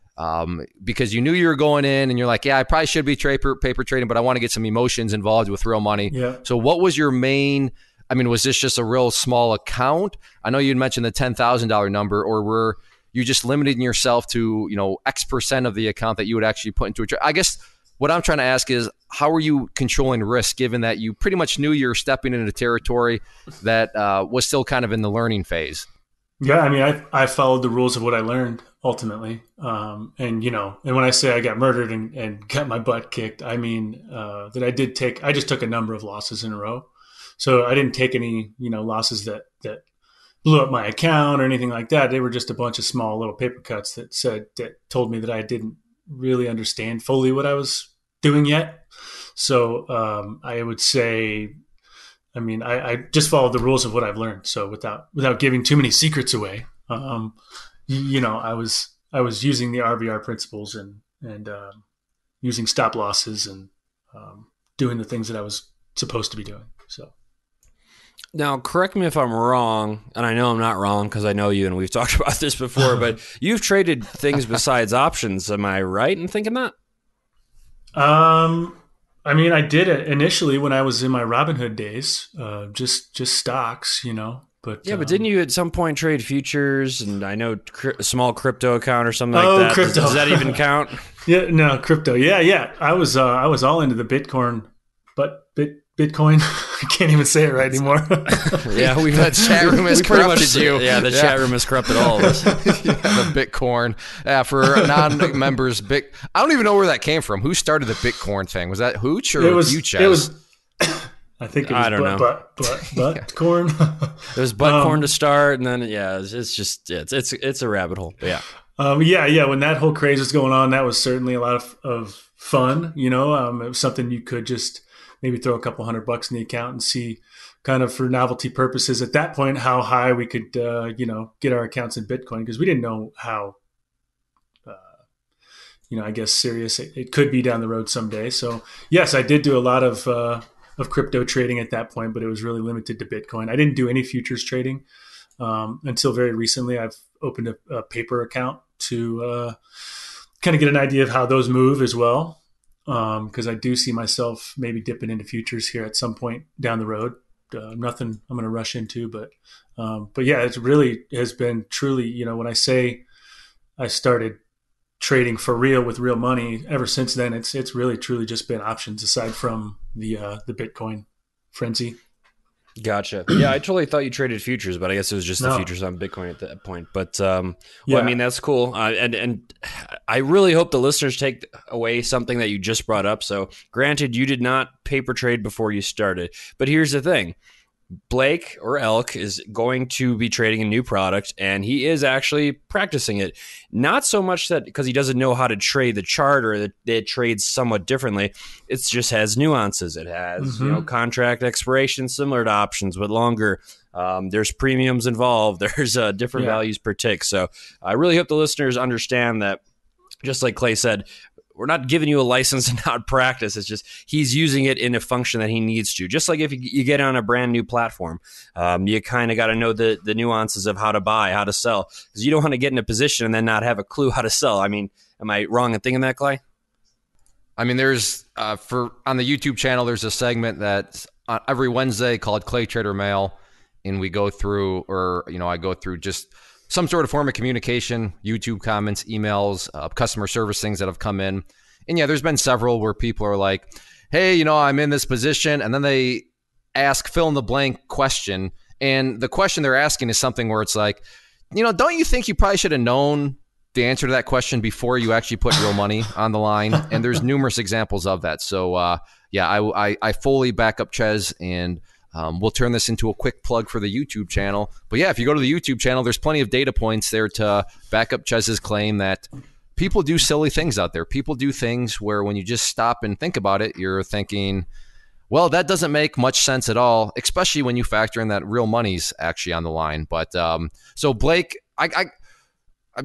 Because you knew you were going in and you're like, yeah, I probably should be paper trading, but I want to get some emotions involved with real money. Yeah. So what was your main, I mean, was this just a real small account? I know you'd mentioned the $10,000 number, or were you just limiting yourself to, you know, X percent of the account that you would actually put into a trade? I guess what I'm trying to ask is, how are you controlling risk given that you pretty much knew you were stepping into territory that was still kind of in the learning phase? Yeah, I mean, I followed the rules of what I learned ultimately. And, you know, and when I say I got murdered and got my butt kicked, I mean that I just took a number of losses in a row. So I didn't take any, you know, losses that blew up my account or anything like that. They were just a bunch of small little paper cuts that told me that I didn't really understand fully what I was doing yet. So I would say, I mean, I just followed the rules of what I've learned. So without giving too many secrets away, you know, I was using the RVR principles and using stop losses and doing the things that I was supposed to be doing. So. Now, correct me if I'm wrong, and I know I'm not wrong because I know you and we've talked about this before, but you've traded things besides options. Am I right in thinking that? I mean, I did it initially when I was in my Robinhood days, just stocks, you know. But yeah, but didn't you at some point trade futures? And I know a small crypto account or something like that. Crypto. Does that even count? Yeah, no, crypto. Yeah. I was all into the Bitcoin, but Bitcoin. I can't even say it right anymore. Yeah, the chat room has corrupted you. Yeah, the chat room has corrupted all of us. The Bitcoin. For non-members, I don't even know where that came from. Who started the Bitcoin thing? Was that Hooch or Uchez? It was. I think it was. I don't know. Butt corn. It was butt corn to start, and then it's just it's a rabbit hole. But yeah. When that whole craze was going on, that was certainly a lot of fun. You know, it was something you could just maybe throw a couple $100 in the account and see, kind of for novelty purposes at that point, how high we could you know, get our accounts in Bitcoin, because we didn't know how you know, I guess serious it could be down the road someday. So yes, I did do a lot of crypto trading at that point, but it was really limited to Bitcoin. I didn't do any futures trading until very recently. I've opened a paper account to kind of get an idea of how those move as well, because I do see myself maybe dipping into futures here at some point down the road. Nothing I'm going to rush into, but yeah, it really has been truly, you know, when I say I started trading for real with real money, ever since then, it's really truly just been options aside from the Bitcoin frenzy. Gotcha. Yeah, I totally thought you traded futures, but I guess it was just the futures on Bitcoin at that point. But I mean, that's cool. And I really hope the listeners take away something that you just brought up. So granted, you did not paper trade before you started, but here's the thing. Blake or Elk is going to be trading a new product, and he is actually practicing it. Not so much that because he doesn't know how to trade the chart or that it trades somewhat differently. It just has nuances. It has contract expiration similar to options, but longer. There's premiums involved. There's different values per tick. So I really hope the listeners understand that, just like Clay said, we're not giving you a license to not practice. It's just he's using it in a function that he needs to. Just like if you get on a brand new platform, you kind of got to know the nuances of how to buy, how to sell, because you don't want to get in a position and then not have a clue how to sell. I mean, am I wrong in thinking that, Clay? I mean, there's on the YouTube channel, there's a segment that's every Wednesday called Clay Trader Mail, and we go through, or I go through just some sort of form of communication, YouTube comments, emails, customer service things that have come in. And yeah, there's been several where people are like, hey, I'm in this position. And then they ask fill in the blank question. And the question they're asking is something where it's like, don't you think you probably should have known the answer to that question before you actually put real money on the line? And there's numerous examples of that. So yeah, I fully back up Ches, and we'll turn this into a quick plug for the YouTube channel. But yeah, if you go to the YouTube channel, there's plenty of data points there to back up Ches's claim that people do silly things out there. People do things where when you just stop and think about it, you're thinking, well, that doesn't make much sense at all, especially when you factor in that real money's actually on the line. But so Blake, I'm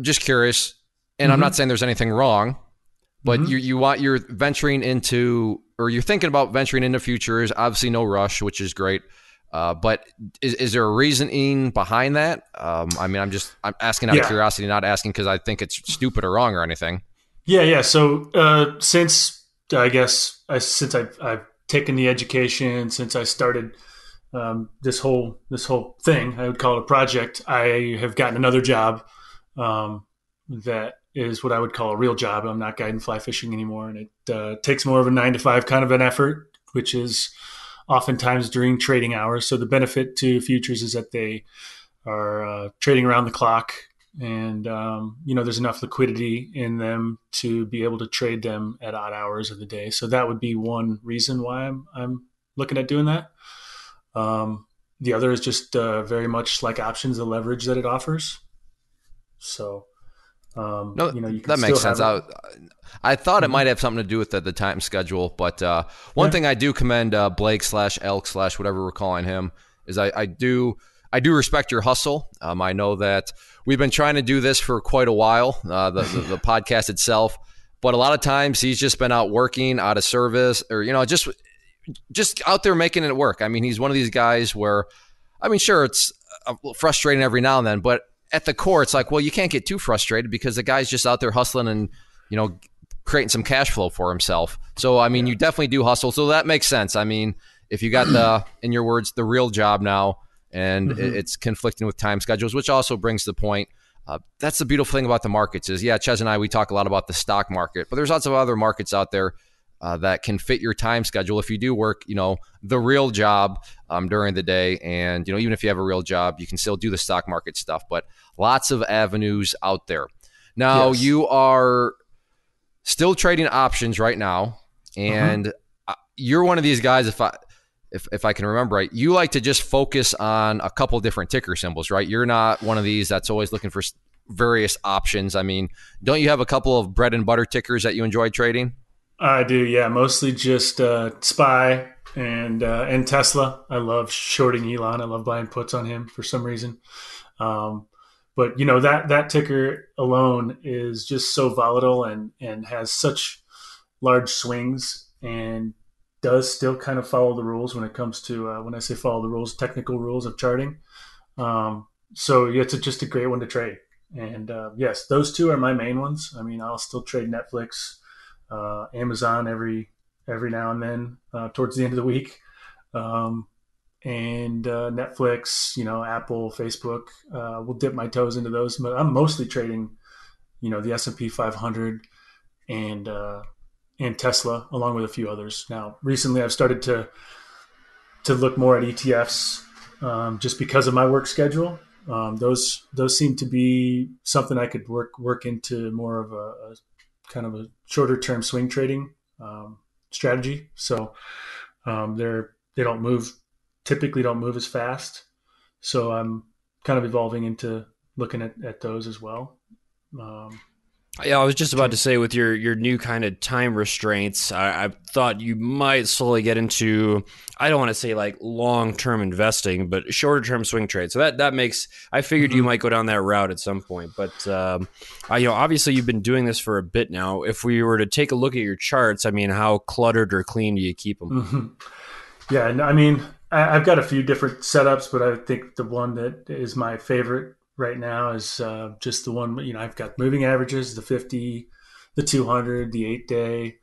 just curious, and I'm not saying there's anything wrong, but you're venturing into, or you're thinking about venturing into futures. Obviously, no rush, which is great. But is there a reasoning behind that? I mean, I'm asking out of curiosity, not asking because I think it's stupid or wrong or anything. Yeah. So since I've taken the education, since I started this whole thing, I would call it a project, I have gotten another job that is what I would call a real job. I'm not guiding fly fishing anymore, and it takes more of a 9-to-5 kind of an effort, which is oftentimes during trading hours. So the benefit to futures is that they are trading around the clock, and there's enough liquidity in them to be able to trade them at odd hours of the day. So that would be one reason why I'm looking at doing that. The other is just very much like options, the leverage that it offers. So no, you can that makes sense. I thought it might have something to do with the time schedule, but one thing I do commend Blake /Elk/ whatever we're calling him is I do respect your hustle. I know that we've been trying to do this for quite a while, the podcast itself, but a lot of times he's just been out working, out of service, or just out there making it work. I mean, he's one of these guys where, I mean, sure, it's frustrating every now and then, but at the core, it's like, well, you can't get too frustrated because the guy's just out there hustling and, creating some cash flow for himself. So, I mean, you definitely do hustle. So that makes sense. I mean, if you got in your words, the real job now, and it's conflicting with time schedules, which also brings the point. That's the beautiful thing about the markets is, Ches and I, we talk a lot about the stock market, but there's lots of other markets out there that can fit your time schedule if you do work, the real job during the day. And, even if you have a real job, you can still do the stock market stuff, but lots of avenues out there. Now, you are still trading options right now, and you're one of these guys, if I can remember right, you like to just focus on a couple different ticker symbols, right? You're not one of these that's always looking for various options. I mean, don't you have a couple of bread and butter tickers that you enjoy trading? I do, yeah. Mostly just SPY and Tesla. I love shorting Elon. I love buying puts on him for some reason. But that ticker alone is just so volatile and has such large swings and does still kind of follow the rules when it comes to when I say follow the rules, technical rules of charting. So it's just a great one to trade. And yes, those two are my main ones. I mean, I'll still trade Netflix, Amazon every now and then towards the end of the week, and Netflix, Apple, Facebook. We'll dip my toes into those, but I'm mostly trading, the S&P 500 and Tesla, along with a few others. Now, recently, I've started to look more at ETFs just because of my work schedule. Those seem to be something I could work into more of a kind of a shorter term swing trading strategy. So they typically don't move as fast. So I'm kind of evolving into looking at those as well. Yeah, I was just about to say with your new kind of time restraints, I thought you might slowly get into, I don't want to say like long-term investing, but shorter-term swing trade. So that makes, I figured you might go down that route at some point. But, obviously you've been doing this for a bit now. If we were to take a look at your charts, I mean, how cluttered or clean do you keep them? Yeah, and I mean, I've got a few different setups, but I think the one that is my favorite right now is just the one, I've got moving averages, the 50, the 200, the 8-day,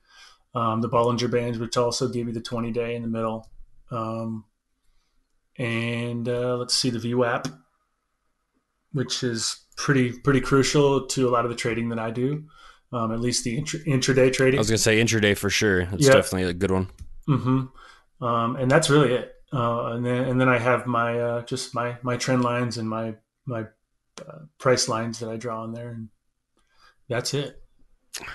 the Bollinger Bands, which also give you the 20-day in the middle. And let's see, the VWAP, which is pretty crucial to a lot of the trading that I do, at least the intraday trading. I was going to say intraday for sure. It's definitely a good one. Mm-hmm. And that's really it. And then I have my just my trend lines and my price lines that I draw on there, and that's it.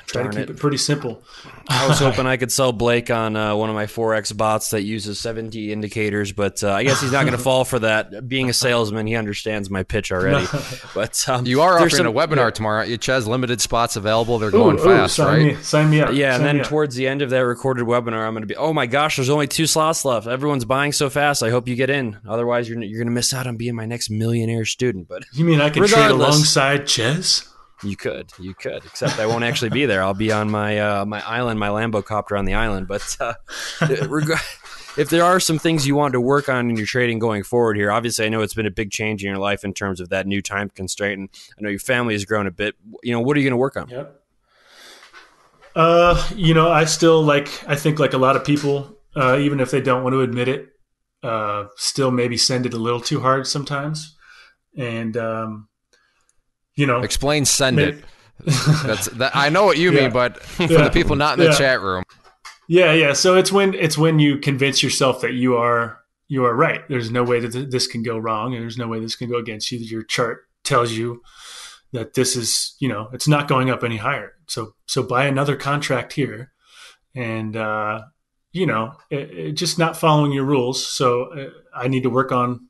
Try to keep it pretty simple. I was hoping I could sell Blake on one of my Forex bots that uses 70 indicators, but I guess he's not going to fall for that. Being a salesman, he understands my pitch already. But you are offering a webinar tomorrow, aren't you, Ches? Limited spots available. They're going fast, right? Sign me up. Yeah, and then towards the end of that recorded webinar, I'm going to be, oh my gosh, there's only 2 slots left. Everyone's buying so fast. I hope you get in. Otherwise, you're going to miss out on being my next millionaire student. But you mean I can trade alongside Ches? You could, except I won't actually be there. I'll be on my my island, my Lambo copter on the island. But if there are some things you want to work on in your trading going forward here, obviously I know it's been a big change in your life in terms of that new time constraint, and I know your family has grown a bit. What are you going to work on? Yep. I still I think like a lot of people, even if they don't want to admit it, still maybe send it a little too hard sometimes, and. Explain send it. I know what you mean, but for the people not in the chat room. Yeah. So it's when you convince yourself that you are right. There's no way that this can go wrong, and there's no way this can go against you. That your chart tells you that this is, it's not going up any higher. So buy another contract here, and just not following your rules. So I need to work on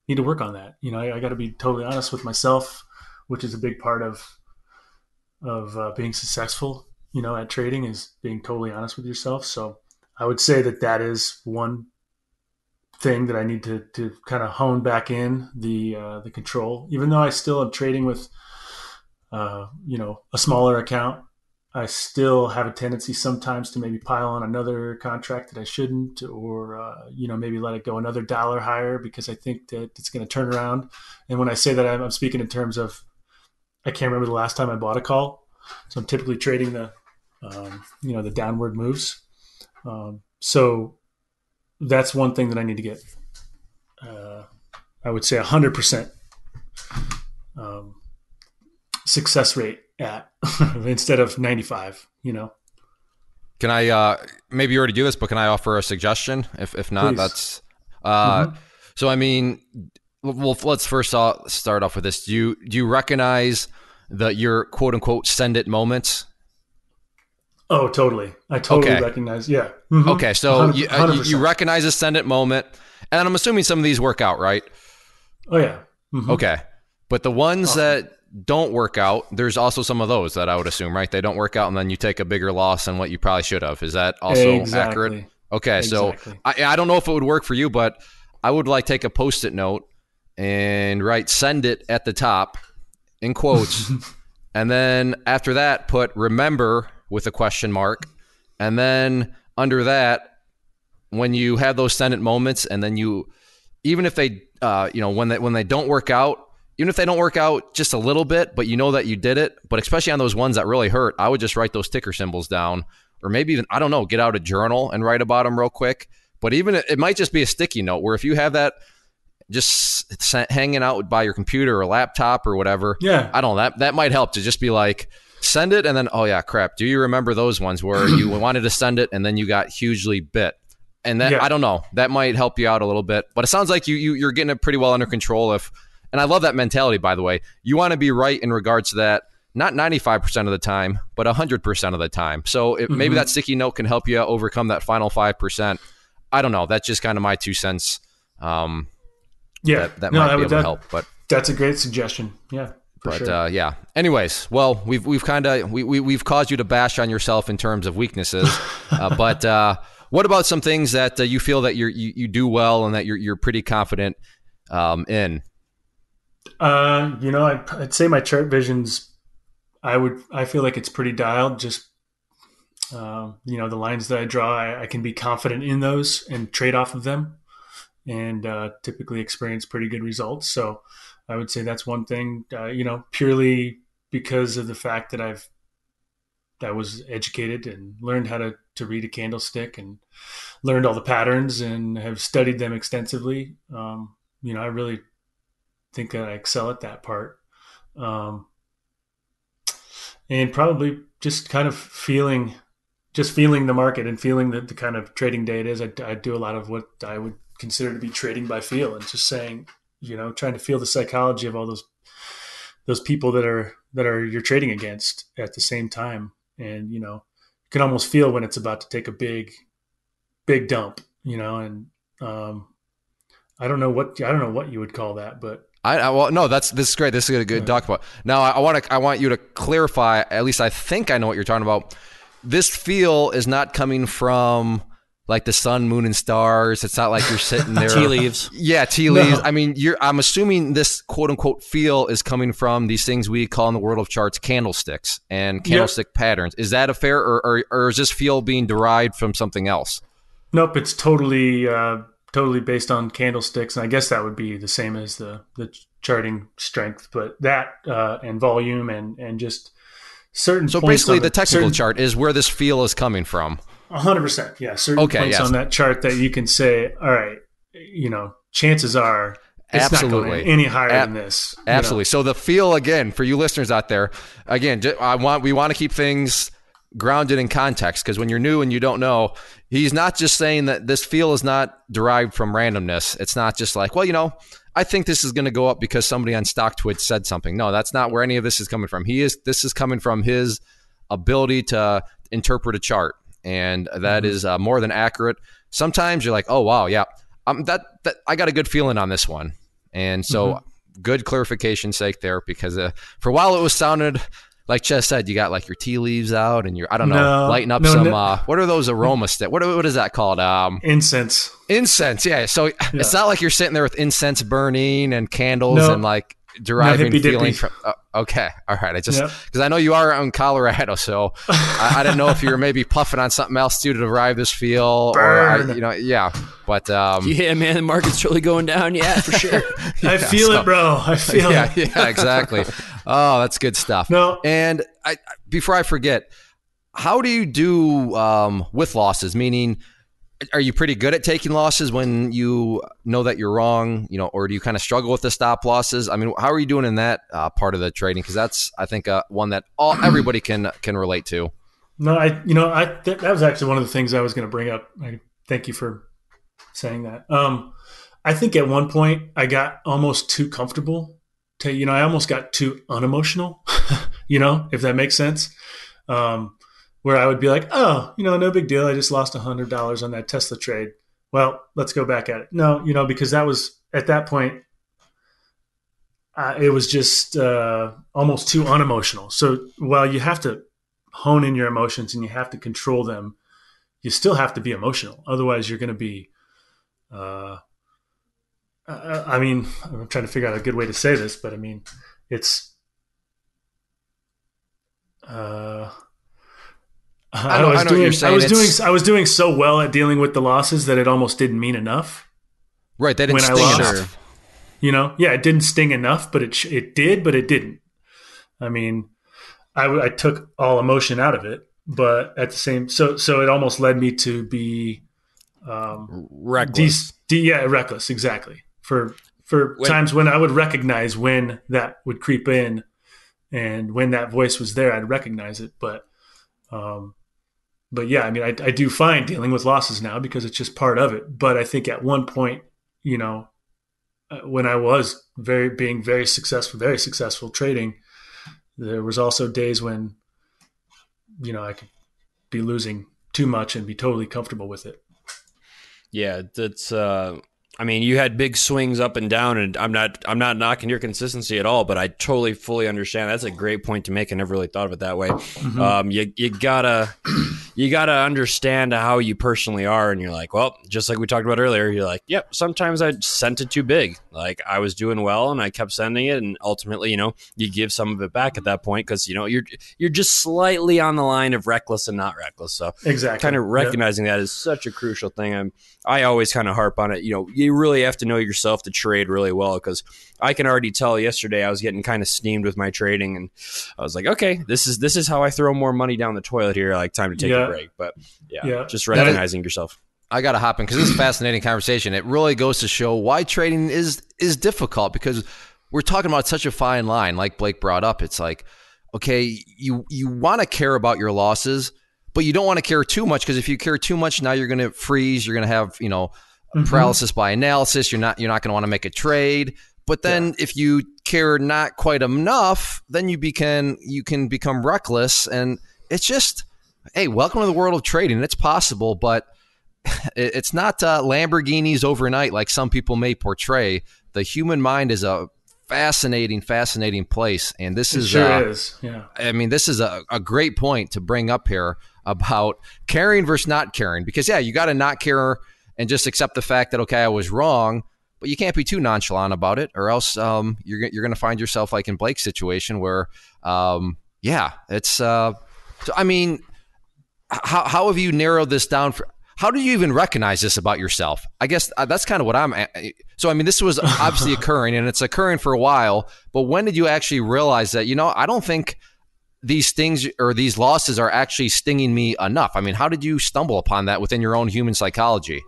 that. I got to be totally honest with myself, which is a big part of being successful, at trading, is being totally honest with yourself. So I would say that is one thing that I need to kind of hone back in the control. Even though I still am trading with, a smaller account, I still have a tendency sometimes to maybe pile on another contract that I shouldn't, or, maybe let it go another dollar higher because I think that it's going to turn around. And when I say that, I'm speaking in terms of, I can't remember the last time I bought a call. So I'm typically trading the downward moves. So that's one thing that I need to get, I would say 100% success rate at instead of 95, Can I, maybe you already do this, but can I offer a suggestion? If not, please. That's, so I mean, well, let's first start off with this. Do you recognize your quote unquote send it moments? Oh, totally. I totally recognize. Yeah. Mm-hmm. Okay. So you recognize a send it moment, and I'm assuming some of these work out, right? Oh yeah. Mm-hmm. Okay. But the ones that don't work out, there's also some of those that I would assume, right? They don't work out, and then you take a bigger loss than what you probably should have. Is that also accurate? Okay. Exactly. So I don't know if it would work for you, but I would take a Post-it note and write send it at the top in quotes. And then after that, put remember with a question mark. And then under that, when you have those send it moments, and then even if they, when they don't work out, even if they don't work out just a little bit, but you know that you did it, but especially on those ones that really hurt, I would just write those ticker symbols down, or maybe even, I don't know, get out a journal and write about them real quick. But even it might just be a sticky note where if you have that just hanging out by your computer or laptop or whatever, I don't know, that might help to just be like, send it, and then, oh yeah, crap, do you remember those ones where you wanted to send it and then you got hugely bit? And that, I don't know, that might help you out a little bit. But it sounds like you're getting it pretty well under control. And I love that mentality, by the way. You want to be right in regards to that, not 95% of the time, but 100% of the time. So maybe that sticky note can help you overcome that final 5%. I don't know. That's just kind of my 2 cents. That might be able to help. But that's a great suggestion. Yeah, sure. Yeah. Anyways, well, we've kind of we've caused you to bash on yourself in terms of weaknesses. But what about some things that you feel that you do well and that you're pretty confident in? I'd say my chart vision's. I feel like it's pretty dialed. Just the lines that I draw, I can be confident in those and trade off of them, and typically experience pretty good results. So I would say that's one thing. Purely because of the fact that I was educated and learned how to read a candlestick and learned all the patterns and have studied them extensively. I really think that I excel at that part. And probably just kind of feeling the market and feeling the kind of trading day it is. I do a lot of what I would consider to be trading by feel, and just saying, trying to feel the psychology of all those people that are you're trading against at the same time. And, you can almost feel when it's about to take a big dump, and I don't know what you would call that, but Well, no, this is great. This is a good talk about. Now, I want you to clarify. At least I think I know what you're talking about. This feel is not coming from like the sun, moon, and stars. It's not like you're sitting there. Tea leaves. Yeah, tea leaves. I mean, I'm assuming this quote unquote feel is coming from these things we call in the world of charts candlesticks and candlestick patterns. Is that a fair, or is this feel being derived from something else? Nope, it's totally based on candlesticks, and I guess that would be the same as the charting strength, but that and volume and just certain. So points basically, the technical certain, chart is where this feel is coming from. 100%, yeah. Certain points on that chart that you can say, all right, chances are it's not going any higher than this. Absolutely. So the feel, again, for you listeners out there, again, we want to keep things grounded in context, because when you're new and you don't know, he's not just saying that this feel is not derived from randomness. It's not just like, well, I think this is going to go up because somebody on StockTwit said something. No, that's not where any of this is coming from. This is coming from his ability to interpret a chart, and that is more than accurate. Sometimes you're like, oh wow, yeah, that I got a good feeling on this one, and so good clarification sake there, because for a while it was sounded like Ches said, you got like your tea leaves out and you're, lighting up some, what are those aroma sticks? What is that called? Incense. Incense, yeah. So it's not like you're sitting there with incense burning and candles and like deriving feeling from. Okay, all right. Because I know you are in Colorado, so I didn't know if you were maybe puffing on something else to derive this feel, Burn. or But yeah, man, the market's really going down. Yeah, for sure. I feel it, bro. I feel it. Yeah, exactly. Oh, that's good stuff. No, and before I forget, how do you do with losses? Meaning, are you pretty good at taking losses when you know that you're wrong, or do you kind of struggle with the stop losses? I mean, how are you doing in that part of the trading? Because that's, I think, one that everybody can relate to. No, that was actually one of the things I was going to bring up. Thank you for saying that. I think at one point I got almost too comfortable. I almost got too unemotional. If that makes sense. Where I would be like, oh, no big deal. I just lost $100 on that Tesla trade. Well, let's go back at it. No, because that was, at that point, it was just almost too unemotional. So while you have to hone in your emotions and you have to control them, you still have to be emotional. Otherwise, you're going to be, I'm trying to figure out a good way to say this, but it's, I was doing so well at dealing with the losses that it almost didn't mean enough. Right, that didn't sting enough. It didn't sting enough, but it did, but it didn't. I took all emotion out of it, but at the same, so it almost led me to be reckless. Reckless, exactly. For times when I would recognize when that would creep in, and when that voice was there, I'd recognize it, but yeah, I do fine dealing with losses now because it's just part of it. But I think at one point, when I was being very successful trading, there was also days when, I could be losing too much and be totally comfortable with it. Yeah, that's I mean, you had big swings up and down, and I'm not knocking your consistency at all, but I totally fully understand. That's a great point to make. I never really thought of it that way. Mm-hmm. You gotta understand how you personally are, and you're like, well, just like we talked about earlier, you're like, yep, sometimes I sent it too big. Like I was doing well, and I kept sending it, and ultimately, you give some of it back at that point because you're just slightly on the line of reckless and not reckless. So Exactly. kind of recognizing that is such a crucial thing. I always kind of harp on it. You really have to know yourself to trade really well, because I can already tell yesterday I was getting kind of steamed with my trading, and I was like, okay, this is how I throw more money down the toilet here. Like, time to take a break. But just recognizing yourself. I got to hop in because this is a fascinating conversation. It really goes to show why trading is difficult, because we're talking about such a fine line. Like Blake brought up, it's like, okay, you want to care about your losses, but you don't want to care too much, because if you care too much, now you're going to freeze. You're going to have paralysis by analysis. You're not going to want to make a trade. But then if you care not quite enough, then you can become reckless. And it's just, hey, welcome to the world of trading. It's possible, but it's not Lamborghinis overnight like some people may portray. The human mind is a fascinating place. And this is Yeah. I mean, this is a great point to bring up here about caring versus not caring, because you got to not care and just accept the fact that, okay, I was wrong, but you can't be too nonchalant about it, or else you're going to find yourself like in Blake's situation where, it's. So, I mean, how have you narrowed this down? How do you even recognize this about yourself? I guess that's kind of what I'm at. So, I mean, this was obviously occurring, and it's occurring for a while, but when did you actually realize that, I don't think these things or these losses are actually stinging me enough? I mean, how did you stumble upon that within your own human psychology?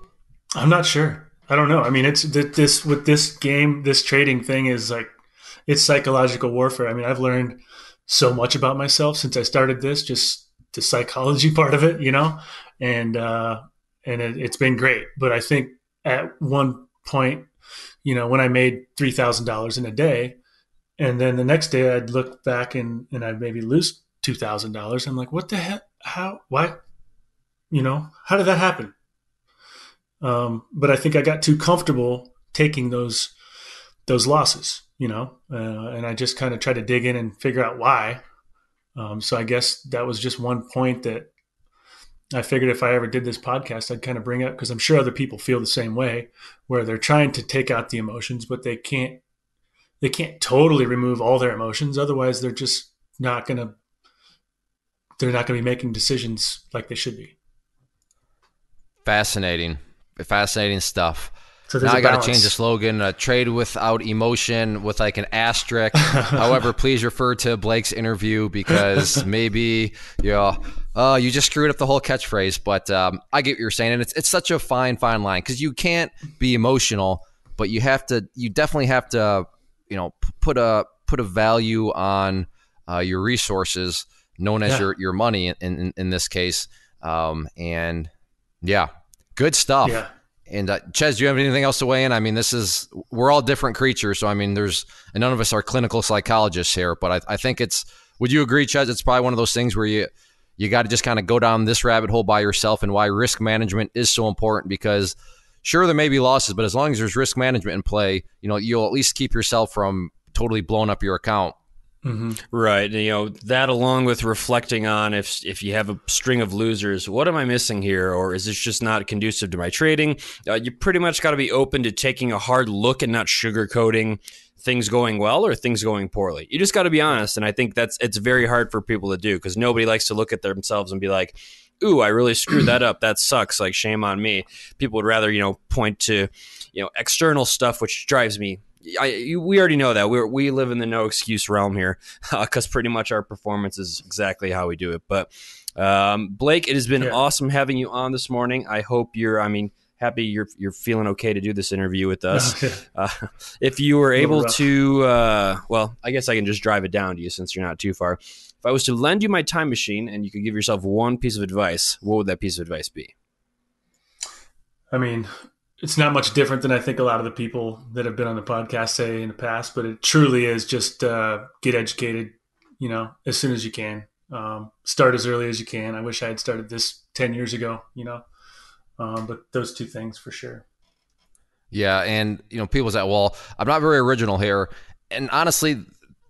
I'm not sure. I don't know. I mean, it's this with this game, this trading thing is like, it's psychological warfare. I mean, I've learned so much about myself since I started this, just the psychology part of it, and it's been great. But I think at one point, when I made $3,000 in a day, and then the next day I'd look back and I'd maybe lose $2,000. I'm like, what the heck? How? Why? How did that happen? But I think I got too comfortable taking those losses, and I just kind of tried to dig in and figure out why. So I guess that was just one point that I figured if I ever did this podcast, I'd kind of bring up, because I'm sure other people feel the same way, where they're trying to take out the emotions, but they can't totally remove all their emotions. Otherwise, they're just not going to be making decisions like they should be. Fascinating stuff. So now I got to change the slogan: trade without emotion, with like an asterisk. However, please refer to Blake's interview, because maybe you just screwed up the whole catchphrase. But I get what you're saying, and it's such a fine line, because you can't be emotional, but you definitely have to put a value on your resources, known as your money in this case. Good stuff. Yeah. And Ches, do you have anything else to weigh in? I mean, we're all different creatures. So, I mean, none of us are clinical psychologists here, but I think would you agree, Ches? It's probably one of those things where you got to just kind of go down this rabbit hole by yourself, and why risk management is so important, because sure, there may be losses, but as long as there's risk management in play, you'll at least keep yourself from totally blowing up your account. Mm-hmm. Right. That along with reflecting on if you have a string of losers, what am I missing here? Or is this just not conducive to my trading? You pretty much got to be open to taking a hard look and not sugarcoating things going well or things going poorly. You just got to be honest. And I think it's very hard for people to do, because nobody likes to look at themselves and be like, ooh, I really screwed that up. That sucks. Like, shame on me. People would rather, point to, external stuff, which drives me. We already know that we live in the no excuse realm here, because pretty much our performance is exactly how we do it. But Blake, it has been awesome having you on this morning. I hope happy you're feeling okay to do this interview with us. If you were able to, I guess I can just drive it down to you since you're not too far. If I was to lend you my time machine and you could give yourself one piece of advice, what would that piece of advice be? I mean, it's not much different than I think a lot of the people that have been on the podcast say in the past, but it truly is just get educated, as soon as you can. Start as early as you can. I wish I had started this 10 years ago, but those two things for sure. Yeah, and people say, "Well, I'm not very original here," and honestly,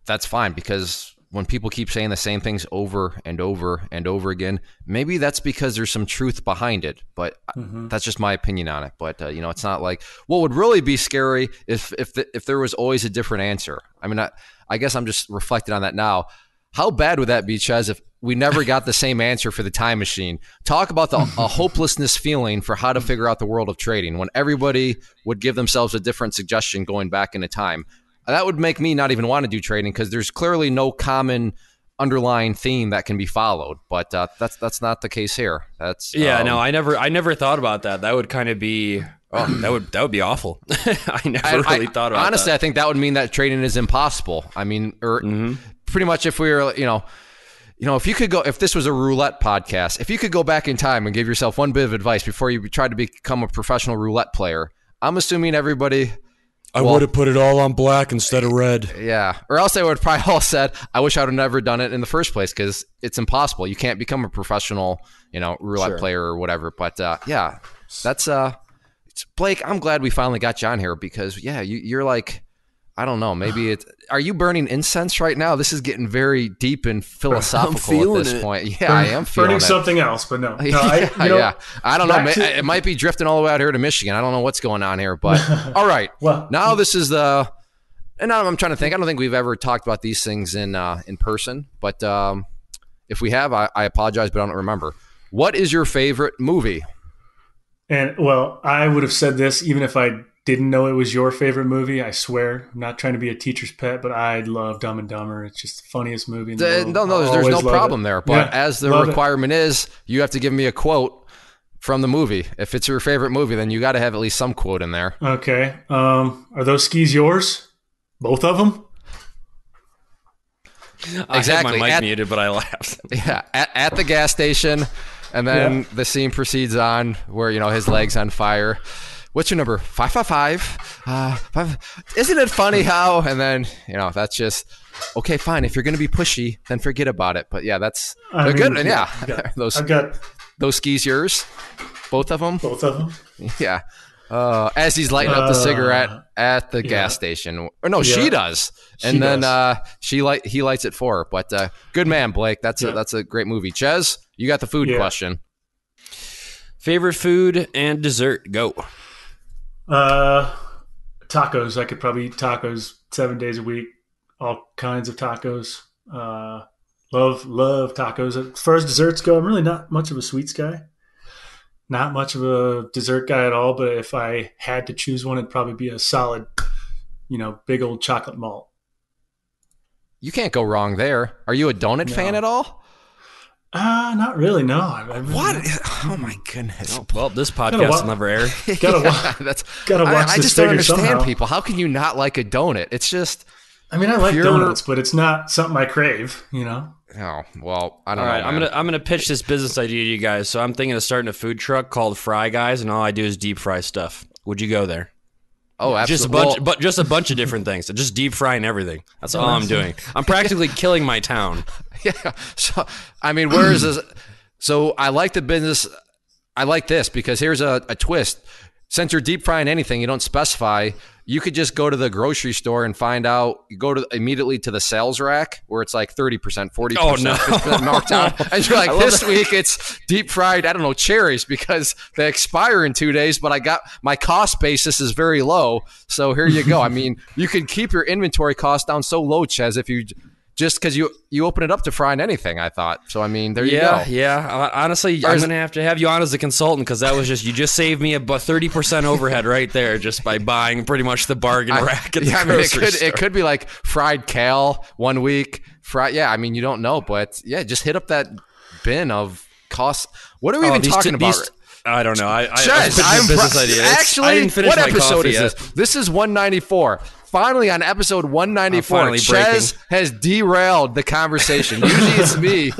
that's fine because when people keep saying the same things over and over and over again, maybe that's because there's some truth behind it. But that's just my opinion on it. But it's not like what would really be scary if there was always a different answer. I mean, I guess I'm just reflecting on that now. How bad would that be, Ches, if we never got the same answer for the time machine? Talk about a hopelessness feeling for how to figure out the world of trading when everybody would give themselves a different suggestion going back into time. That would make me not even want to do trading because there's clearly no common underlying theme that can be followed. But that's not the case here. No, I never thought about that. That would kind of be that would be awful. I never really thought about honestly, that. I think that would mean that trading is impossible. I mean, pretty much if we were, if this was a roulette podcast, if you could go back in time and give yourself one bit of advice before you tried to become a professional roulette player, I'm assuming everybody. I would have put it all on black instead of red. Yeah. Or else they would probably all said, I wish I would have never done it in the first place because it's impossible. You can't become a professional, roulette player or whatever. But that's Blake, I'm glad we finally got you on here because, you're like, I don't know, maybe are you burning incense right now? This is getting very deep and philosophical at this point. Yeah, I am feeling burning it. Something else, but no. I don't know. It might be drifting all the way out here to Michigan. I don't know what's going on here, but all right. Well, now this is and now I'm trying to think. I don't think we've ever talked about these things in person, but if we have, I apologize, but I don't remember. What is your favorite movie? And well, I would have said this even if I didn't know it was your favorite movie. I swear, I'm not trying to be a teacher's pet, but I love Dumb and Dumber. It's just the funniest movie in the world. No, there's no problem there. But as the requirement is, you have to give me a quote from the movie. If it's your favorite movie, then you got to have at least some quote in there. Okay. Are those skis yours? Both of them? Exactly. I had my mic muted, but I laughed. Yeah, at the gas station, and then the scene proceeds on where his leg's on fire. What's your number? 555. Isn't it funny how? And then that's just okay. Fine. If you're going to be pushy, then forget about it. But they're good. And those skis yours, both of them. Both of them. Yeah. As he's lighting up the cigarette at the gas station, or no, she does, and he lights it for her. But good man, Blake. That's a great movie. Ches, you got the food question. Favorite food and dessert. Go. Tacos. I could probably eat tacos 7 days a week. All kinds of tacos. Love tacos. As far as desserts go, I'm really not much of a sweets guy. Not much of a dessert guy at all. But if I had to choose one, it'd probably be a solid, big old chocolate malt. You can't go wrong there. Are you a donut fan at all? Not really. No. What? Oh my goodness. Well, this podcast will never air. Gotta watch I just don't understand somehow. People. How can you not like a donut? It's just. I mean, I like donuts, but it's not something I crave. Oh well, I don't know. All right, I'm gonna pitch this business idea to you guys. So I'm thinking of starting a food truck called Fry Guys, and all I do is deep fry stuff. Would you go there? Oh, absolutely. Just a bunch of different things. Just deep frying everything. That's all I'm doing. I'm practically killing my town. Yeah. So, I mean, where is this? So I like the business. I like this because here's a twist. Since you're deep frying anything, you don't specify. You could just go to the grocery store and find out. You go immediately to the sales rack where it's like 30%, 40% marked down. And you're like, this week it's deep fried, I don't know, cherries because they expire in 2 days, but I got my cost basis is very low. So here you go. I mean, you can keep your inventory cost down so low, Ches, if you just because you open it up to frying anything, I thought. So, I mean, there you go. Yeah. Honestly, I'm going to have you on as a consultant because you just saved me about 30% overhead right there just by buying pretty much the bargain rack at the grocery store. It could be like fried kale 1 week. I mean, you don't know. But, just hit up that bin of costs. What are we even talking about? I don't know. Ches, business idea. Actually, what episode is this? This is 194. finally on episode 194, Ches has derailed the conversation. Usually it's me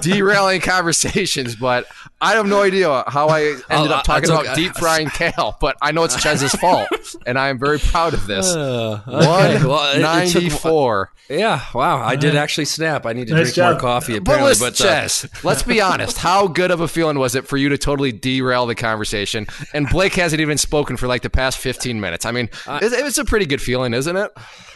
derailing conversations, but I have no idea how I ended up talking about deep frying kale, but I know it's Chez's fault, and I am very proud of this. 194. Yeah, wow. I did actually snap. I need to drink more coffee, apparently. But Ches, let's be honest. How good of a feeling was it for you to totally derail the conversation? And Blake hasn't even spoken for like the past 15 minutes. I mean, it's a pretty good feeling, isn't it?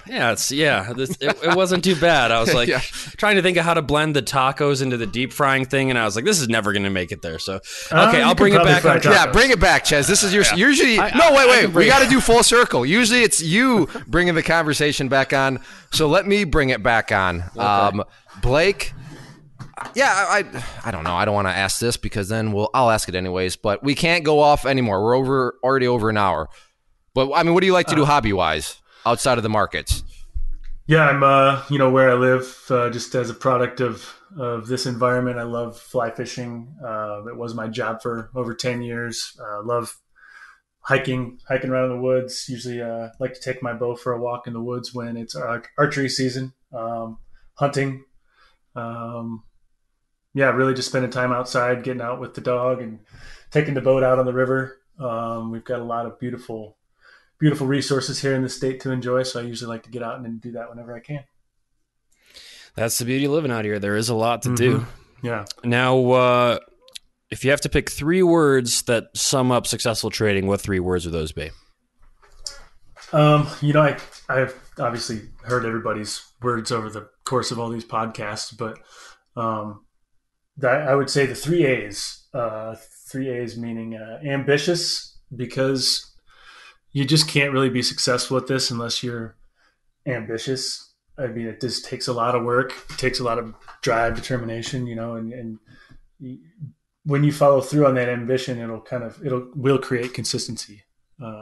Yeah, it wasn't too bad. I was like trying to think of how to blend the tacos into the deep frying thing, and I was like, this is never going to make it there. So, okay, I'll bring it back. Yeah, bring it back, Ches. This is usually wait. We got to do full circle. Usually it's you bringing the conversation back on. So let me bring it back on. Okay. Blake. Yeah, I don't know. I don't want to ask this because then I'll ask it anyways. But we can't go off anymore. We're already over an hour. But I mean, what do you like to do hobby wise outside of the markets? Yeah, I'm where I live, just as a product of this environment. I love fly fishing. It was my job for over 10 years. Love hiking around in the woods. Usually like to take my bow for a walk in the woods when it's archery season. Hunting. Really just spending time outside, getting out with the dog and taking the boat out on the river. We've got a lot of beautiful resources here in the state to enjoy. So I usually like to get out and do that whenever I can. That's the beauty of living out here. There is a lot to do. Yeah. Now, if you have to pick 3 words that sum up successful trading, what 3 words would those be? I've obviously heard everybody's words over the course of all these podcasts, but I would say the 3 A's. 3 A's meaning ambitious, because you just can't really be successful at this unless you're ambitious. I mean, it just takes a lot of work. It takes a lot of drive, determination, and when you follow through on that ambition, it will create consistency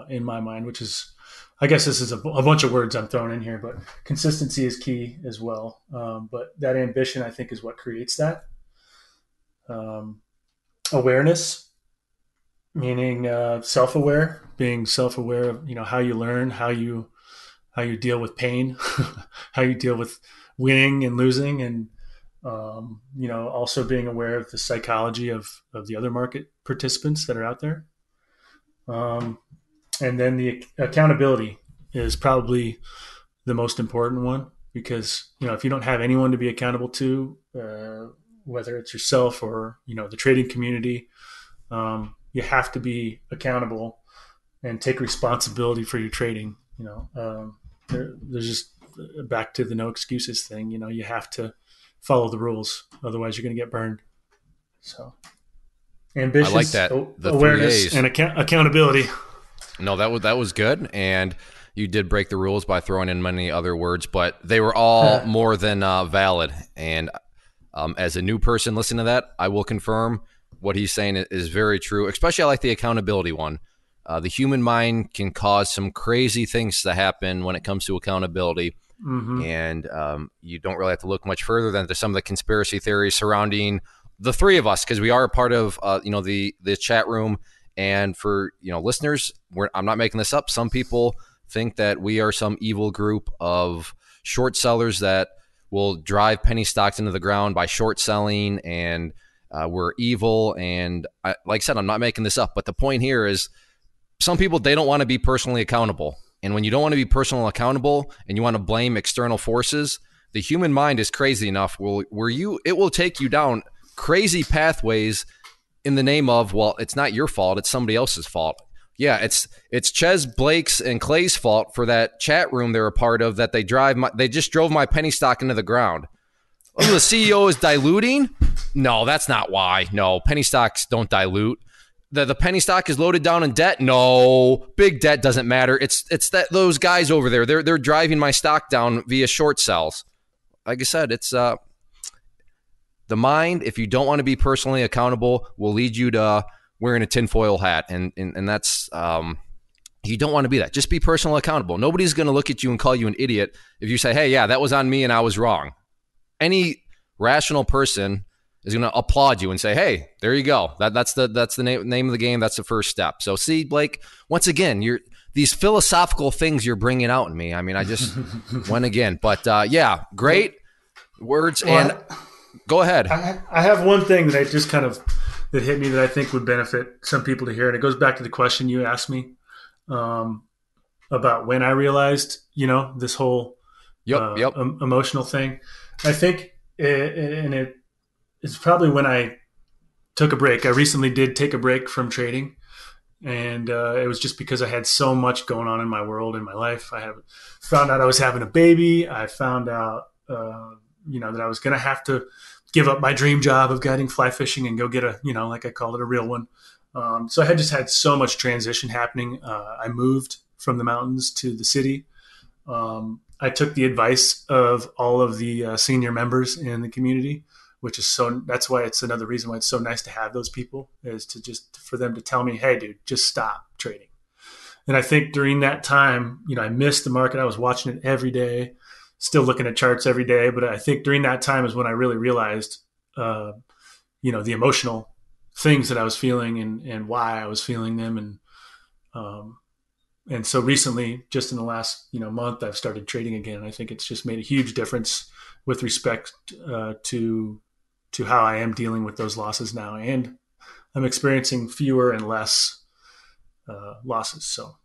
in my mind, which is, I guess this is a bunch of words I'm throwing in here, but consistency is key as well. But that ambition, I think, is what creates that. Awareness, meaning self-aware, being self-aware of how you learn, how you deal with pain, how you deal with winning and losing, and also being aware of the psychology of the other market participants that are out there. And then the accountability is probably the most important one, because if you don't have anyone to be accountable to, whether it's yourself or the trading community, you have to be accountable and take responsibility for your trading. There's just back to the no excuses thing. You have to follow the rules, otherwise you're going to get burned. So, ambition, I like that. The awareness, and accountability. No, that was good, and you did break the rules by throwing in many other words, but they were all more than valid. And as a new person listening to that, I will confirm what he's saying is very true. Especially, I like the accountability one. The human mind can cause some crazy things to happen when it comes to accountability. Mm-hmm. And you don't really have to look much further than to some of the conspiracy theories surrounding the 3 of us, because we are a part of the chat room. And for listeners, I'm not making this up. Some people think that we are some evil group of short sellers that will drive penny stocks into the ground by short selling, and we're evil. And like I said, I'm not making this up. But the point here is, some people, they don't want to be personally accountable. And when you don't want to be personally accountable and you want to blame external forces, the human mind is crazy enough where it will take you down crazy pathways in the name of, well, it's not your fault, it's somebody else's fault. Yeah, it's Ches, Blake's, and Clay's fault for that chat room they're a part of, that they just drove my penny stock into the ground. Oh, the CEO is diluting? No, that's not why. No, penny stocks don't dilute. The penny stock is loaded down in debt? No, big debt doesn't matter. It's that those guys over there. They're driving my stock down via short sells. Like I said, it's the mind, if you don't want to be personally accountable, will lead you to wearing a tinfoil hat, and that's you don't want to be that. Just be personally accountable. Nobody's going to look at you and call you an idiot if you say, "Hey, yeah, that was on me and I was wrong." Any rational person is going to applaud you and say, "Hey, there you go. That's the name of the game. That's the first step." So, see, Blake, once again, these philosophical things you're bringing out in me. I mean, I just went again. But yeah, great words. Well, and go ahead. I have one thing that I just kind of that hit me that I think would benefit some people to hear, and it goes back to the question you asked me about when I realized, this whole emotional thing. I think, it's probably when I took a break. I recently did take a break from trading, and it was just because I had so much going on in my world, in my life. I found out I was having a baby. I found out, that I was going to have to give up my dream job of guiding fly fishing and go get like I call it, a real one. So I had just had so much transition happening. I moved from the mountains to the city. I took the advice of all of the senior members in the community, that's why it's another reason why it's so nice to have those people, is for them to tell me, hey dude, just stop trading. And I think during that time, I missed the market. I was watching it every day, still looking at charts every day. But I think during that time is when I really realized, the emotional things that I was feeling and why I was feeling them. And so recently, just in the last, month, I've started trading again. I think it's just made a huge difference with respect to how I am dealing with those losses now. And I'm experiencing fewer and less losses. So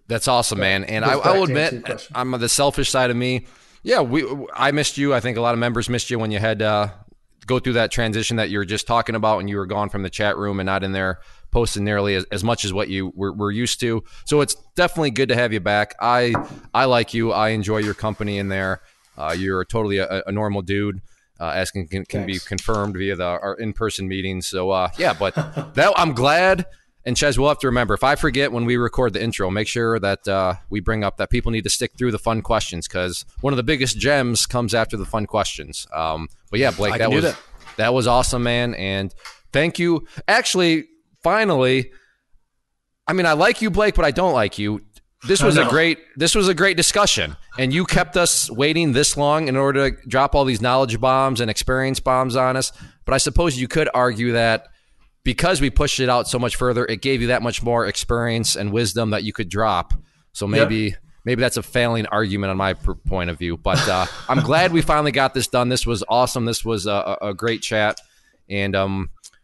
that's awesome, man. And I will admit, I'm on the selfish side of me. Yeah, I missed you. I think a lot of members missed you when you had go through that transition that you were just talking about, and you were gone from the chat room and not in there posting nearly as much as what you were used to. So it's definitely good to have you back. I like you. I enjoy your company in there. You're totally a normal dude, as can be confirmed via our in-person meetings. So yeah, but that I'm glad. And Ches, we'll have to remember, if I forget when we record the intro, make sure that we bring up that people need to stick through the fun questions, because one of the biggest gems comes after the fun questions. But yeah, Blake, that was awesome, man. And thank you. Actually, finally, I mean, I like you, Blake, but I don't like you. This was a great discussion, and you kept us waiting this long in order to drop all these knowledge bombs and experience bombs on us. But I suppose you could argue that because we pushed it out so much further, it gave you that much more experience and wisdom that you could drop. So maybe that's a failing argument on my point of view. But I'm glad we finally got this done. This was awesome. This was a great chat, and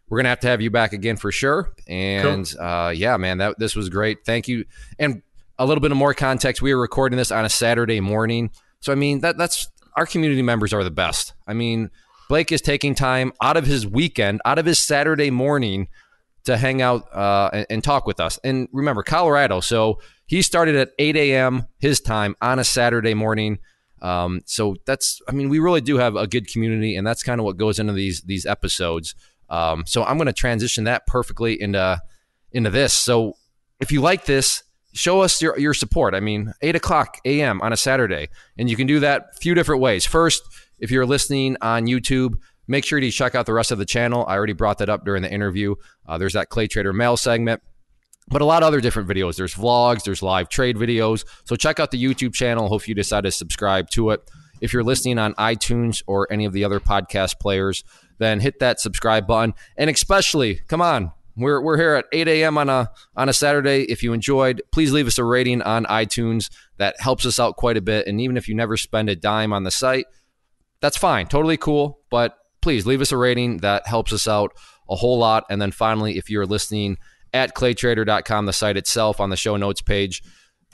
we're gonna have to have you back again for sure. And cool. Yeah, man, this was great. Thank you. And a little bit of more context: we were recording this on a Saturday morning, so I mean that's our community members are the best. I mean, Blake is taking time out of his weekend, out of his Saturday morning, to hang out and talk with us. And remember, Colorado, so he started at 8 a.m. his time on a Saturday morning. So we really do have a good community, and that's kind of what goes into these episodes. So I'm going to transition that perfectly into this. So if you like this, show us your support. I mean, 8 o'clock a.m. on a Saturday, and you can do that a few different ways. First, if you're listening on YouTube, make sure to check out the rest of the channel. I already brought that up during the interview. There's that Clay Trader Mail segment, but a lot of other different videos. There's vlogs, there's live trade videos. So check out the YouTube channel. Hope you decide to subscribe to it. If you're listening on iTunes or any of the other podcast players, then hit that subscribe button. And especially, come on, we're here at 8 a.m. on a Saturday. If you enjoyed, please leave us a rating on iTunes. That helps us out quite a bit. And even if you never spend a dime on the site, that's fine. Totally cool. But please leave us a rating. That helps us out a whole lot. And then finally, if you're listening at claytrader.com, the site itself, on the show notes page,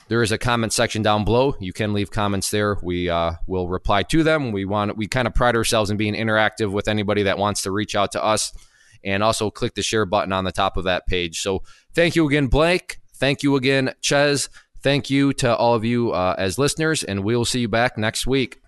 there is a comment section down below. You can leave comments there. We will reply to them. We kind of pride ourselves in being interactive with anybody that wants to reach out to us. And also click the share button on the top of that page. So thank you again, Blake. Thank you again, Ches. Thank you to all of you as listeners, and we will see you back next week.